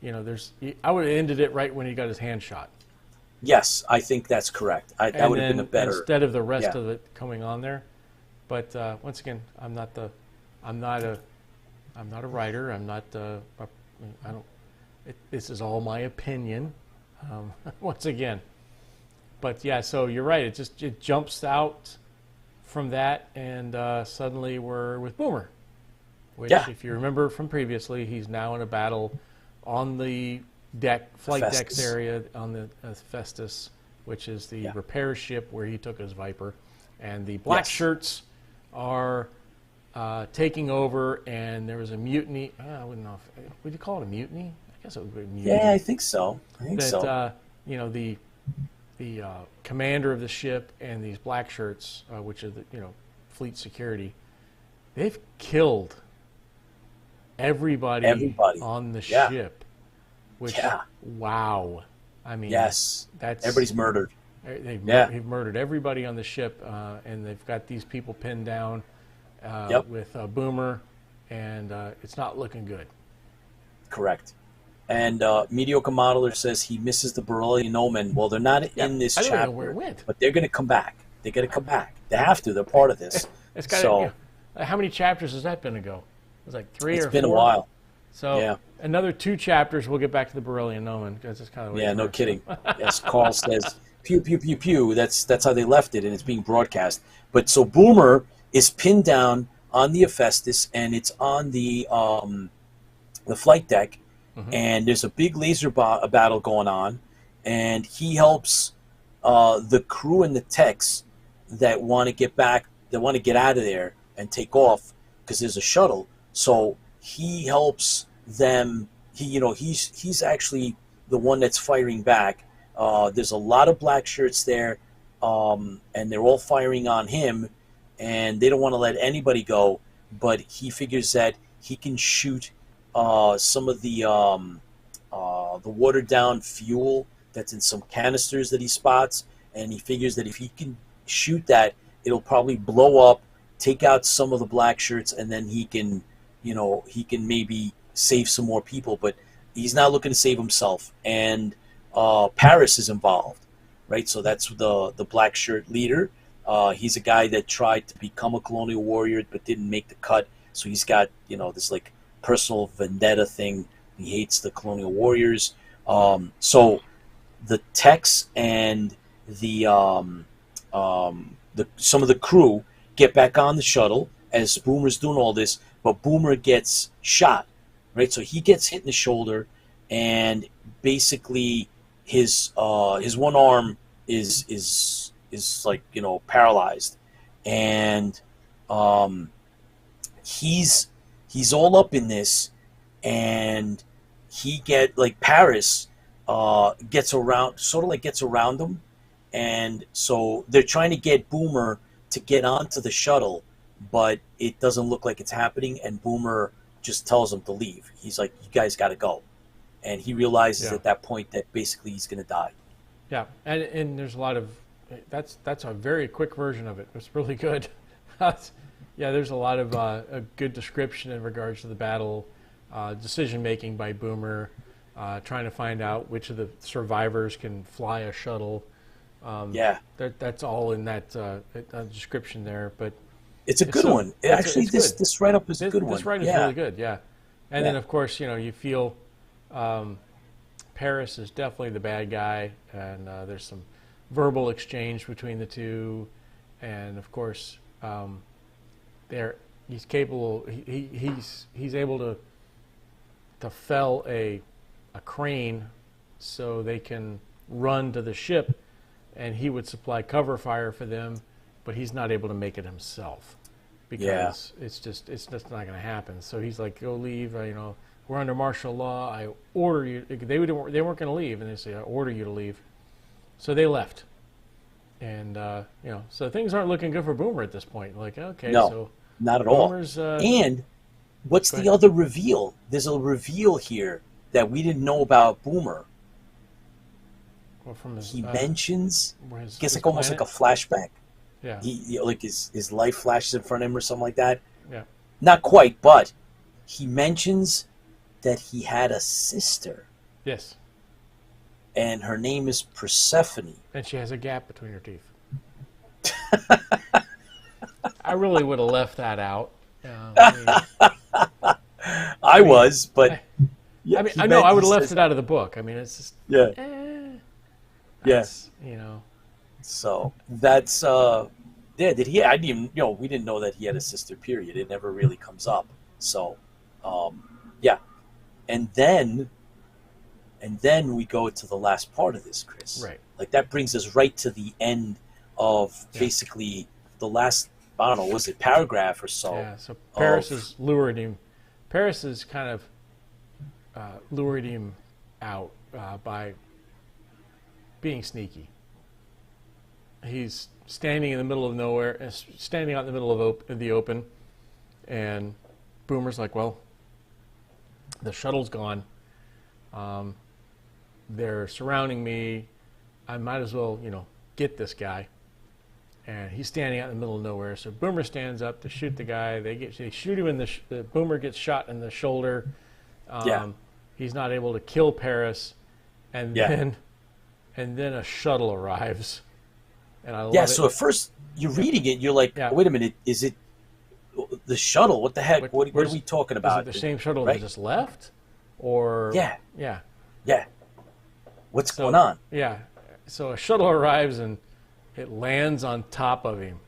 would have ended it right when he got his hand shot. Yes, I think that's correct. That would have been a better, instead of the rest of it coming on there. But once again, I'm not a writer. This is all my opinion. Once again, but yeah. So you're right. It jumps out from that, and suddenly we're with Boomer, which, if you remember from previously, he's now in a battle on the flight decks area on the Festus, which is the repair ship where he took his Viper, and the black shirts are taking over, and there was a mutiny. I wouldn't know. Would you call it a mutiny? I guess it would be a mutiny. Yeah, I think so. The commander of the ship and these black shirts, which are the fleet security, they've killed everybody on the ship. Which, wow. I mean, yes, that's everybody's murdered. They've murdered everybody on the ship, and they've got these people pinned down with Boomer, and it's not looking good. Correct. And Mediocre Modeler says he misses the Beryllian Omen. Well, they're not in this chapter, don't know where it went. But they're going to come back. They're going to come back. They have to. They're part of this. How many chapters has that been ago? It was like 3 or 4. It's been a while. So another 2 chapters, we'll get back to the Beryllian Omen, because it's kind of no kidding. Yes, Carl says pew pew pew pew. That's how they left it, and it's being broadcast. But so Boomer is pinned down on the Hephaestus, and it's on the flight deck, and there's a big laser battle going on, and he helps the crew and the techs that want to get back, that want to get out of there and take off, because there's a shuttle. So he helps them. He's actually the one that's firing back. There's a lot of black shirts there, and they're all firing on him, and they don't want to let anybody go. But he figures that he can shoot some of the watered down fuel that's in some canisters that he spots, and he figures that if he can shoot that, it'll probably blow up, take out some of the black shirts, and then he can maybe save some more people. But he's not looking to save himself, and Paris is involved, right? So that's the black shirt leader. He's a guy that tried to become a colonial warrior but didn't make the cut, so he's got this like personal vendetta thing. He hates the colonial warriors. So the techs and the some of the crew get back on the shuttle as Boomer's doing all this, but Boomer gets shot, right? So he gets hit in the shoulder, and basically his one arm is like paralyzed, and he's all up in this, and Paris gets around him, and so they're trying to get Boomer to get onto the shuttle, but it doesn't look like it's happening, and Boomer just tells them to leave. He's like, you guys got to go. And he realizes at that point that basically he's going to die. Yeah, and there's a lot of, that's a very quick version of it. It's really good. There's a lot of a good description in regards to the battle, decision-making by Boomer, trying to find out which of the survivors can fly a shuttle. That's all in that description there. But it's a good one. Actually, this write-up is a good one. This write-up is really good, yeah. And then, of course, you feel Paris is definitely the bad guy, and there's some verbal exchange between the two. And, of course, he's capable. He's able to fell a crane so they can run to the ship, and he would supply cover fire for them, but he's not able to make it himself because it's just not going to happen. So he's like, go leave. We're under martial law. I order you. They weren't going to leave, and they say, I order you to leave. So they left, and so things aren't looking good for Boomer at this point. Like, okay, no, so not at Boomer's, all. And what's the other reveal? There's a reveal here that we didn't know about Boomer. Well, from his, he mentions, his almost like a flashback. Yeah. He like his life flashes in front of him or something like that. Yeah. Not quite, but he mentions that he had a sister. Yes. And her name is Persephone. And she has a gap between her teeth. I really would have left that out. I was, but I know I would have left it out of the book. I mean, it's just yes, So that's did he? I didn't even we didn't know that he had a sister. Period. It never really comes up. So and then we go to the last part of this, Chris. Right. Like that brings us right to the end of basically the last. I don't know. Was it paragraph or so? Yeah. So Paris has lured him. Paris has kind of lured him out by being sneaky. He's standing in the middle of nowhere, standing out in the middle of the open, and Boomer's like, well, the shuttle's gone. They're surrounding me. I might as well, get this guy. And he's standing out in the middle of nowhere. So Boomer stands up to shoot the guy. They shoot him in the Boomer gets shot in the shoulder. He's not able to kill Paris, and then a shuttle arrives. And I love it. So at first you're reading it, you're like, wait a minute, is it the shuttle? What the heck? What are we talking about? Is it the same shuttle that just left? Or What's going on? Yeah. So a shuttle arrives and it lands on top of him.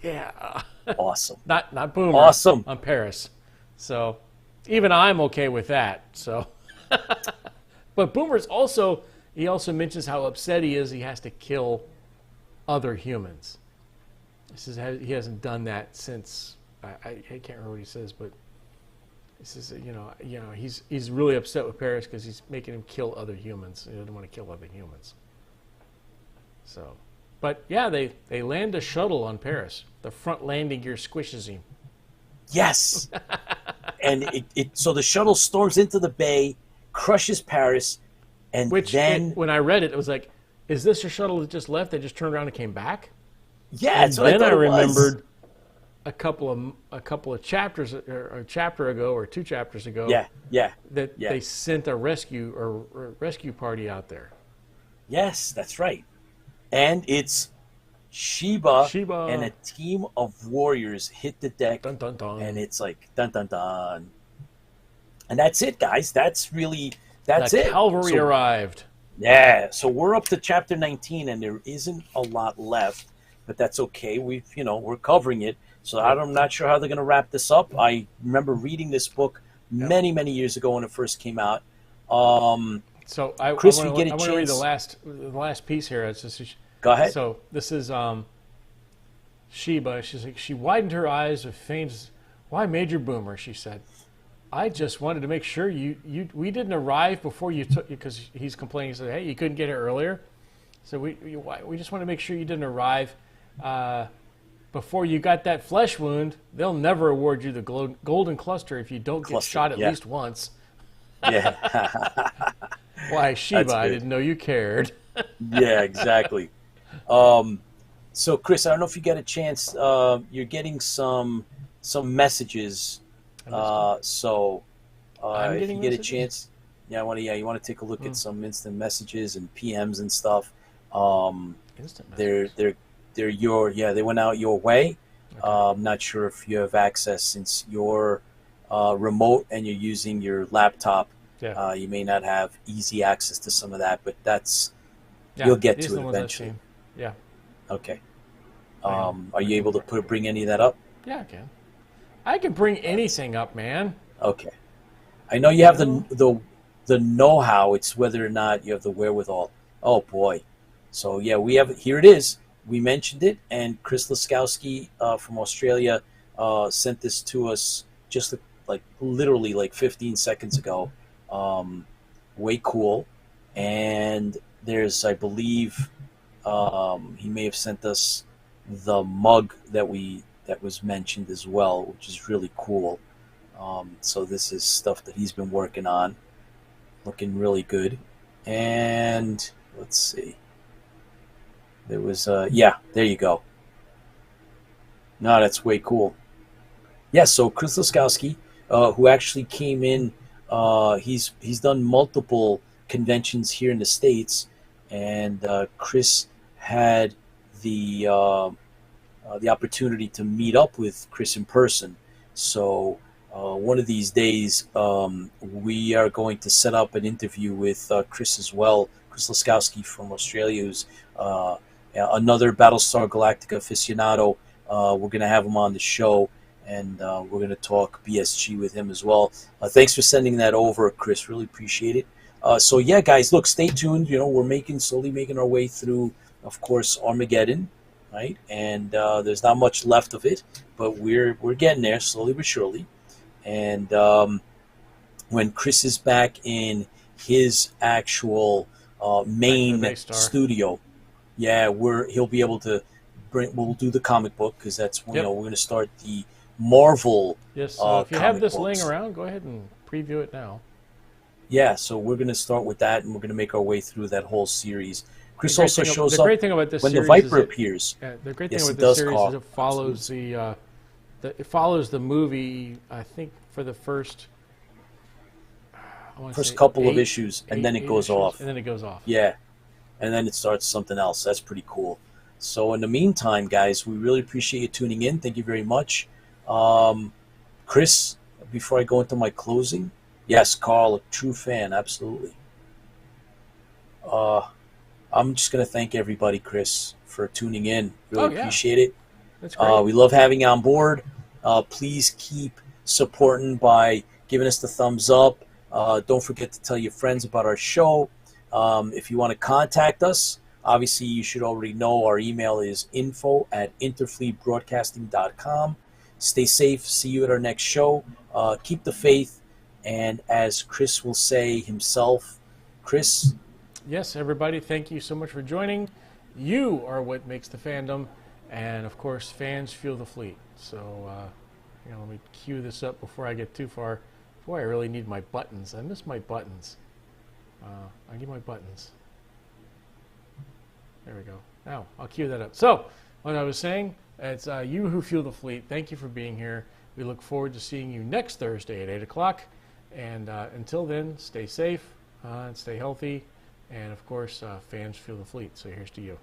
Yeah. Awesome. Not Boomer. Awesome. On Paris. So even I'm okay with that. So, but Boomer's also mentions how upset he is. He has to kill other humans. He hasn't done that since I can't remember what he says, but he says he's really upset with Paris because he's making him kill other humans. He doesn't want to kill other humans. So, but they land a shuttle on Paris. The front landing gear squishes him. Yes. And so the shuttle storms into the bay, crushes Paris, and when I read it, it was like, is this a shuttle that just left? They just turned around and came back? Yeah, and then I remembered a couple of chapters, or a chapter ago, or 2 chapters ago. That they sent a rescue party out there. Yes, that's right. And it's Sheba and a team of warriors hit the deck, dun, dun, dun. And it's like dun dun dun, and that's it, guys. That's it. The cavalry arrived. Yeah, so we're up to chapter 19, and there isn't a lot left, but that's okay. We're covering it, so I'm not sure how they're going to wrap this up. I remember reading this book many years ago when it first came out. So I want to read the last piece here. It's just, go ahead. So this is Sheba. She's like, she widened her eyes with faint. Why, Major Boomer? She said, I just wanted to make sure we didn't arrive before you took, because he's complaining. He said, hey, you couldn't get here earlier. So we just want to make sure you didn't arrive before you got that flesh wound. They'll never award you the golden cluster if you don't get shot at least once. Yeah. Why, Sheba, I didn't know you cared. Yeah, exactly. So, Chris, I don't know if you get a chance. You're getting some messages. If you get a chance, Yeah, you want to take a look at some instant messages and PMs and stuff. Instant They're messages. they went out your way. Okay. I'm not sure if you have access since you're remote and you're using your laptop. Yeah. You may not have easy access to some of that, but Yeah, you'll get these to are it the ones I've eventually. seen. Yeah. Okay. Hang Are you able to bring any of that up? Yeah, I can. I can bring anything up, man. Okay. I know you have the know-how. It's whether or not you have the wherewithal. Oh boy. So yeah, we have here it is. We mentioned it, and Chris Loskowski from Australia sent this to us just like literally like 15 seconds ago. Way cool. And there's, I believe, he may have sent us the mug that was mentioned as well, which is really cool. So this is stuff that he's been working on, looking really good. And let's see, there was there you go. No, that's way cool. Yeah, so Chris Loskowski, who actually came in, he's done multiple conventions here in the States, and Chris had the opportunity to meet up with Chris in person. So one of these days, we are going to set up an interview with Chris as well, Chris Loskowski from Australia, who's another Battlestar Galactica aficionado. We're going to have him on the show, and we're going to talk BSG with him as well. Thanks for sending that over, Chris. Really appreciate it. So yeah, guys, look, stay tuned. We're slowly making our way through, of course, Armageddon, right? And there's not much left of it, but we're getting there slowly but surely. And when Chris is back in his actual main studio, yeah, he'll be able to we'll do the comic book, because that's we're going to start the Marvel. Yes. So if you have this books laying around, go ahead and preview it now. Yeah, so we're going to start with that, and we're going to make our way through that whole series. Chris also shows up the great thing about this when the series Viper appears. The great thing Yes, about it this does, series Carl. is it follows it follows the movie. I think for the first couple of issues, and then it goes off. And then it goes off. Yeah, and then it starts something else. That's pretty cool. So in the meantime, guys, we really appreciate you tuning in. Thank you very much. Chris, before I go into my closing, yes, Carl, a true fan, absolutely. I'm just going to thank everybody, Chris, for tuning in. Really appreciate it. That's great. We love having you on board. Please keep supporting by giving us the thumbs up. Don't forget to tell your friends about our show. If you want to contact us, obviously you should already know our email is info@interfleetbroadcasting.com. Stay safe. See you at our next show. Keep the faith. And as Chris will say himself, Chris. Yes, everybody, thank you so much for joining. You are what makes the fandom. And, of course, fans fuel the fleet. So, let me cue this up before I get too far. Boy, I really need my buttons. I miss my buttons. I need my buttons. There we go. Now, I'll cue that up. So, what I was saying, it's you who fuel the fleet. Thank you for being here. We look forward to seeing you next Thursday at 8 o'clock. And until then, stay safe and stay healthy. And, of course, fans fuel the fleet. So here's to you.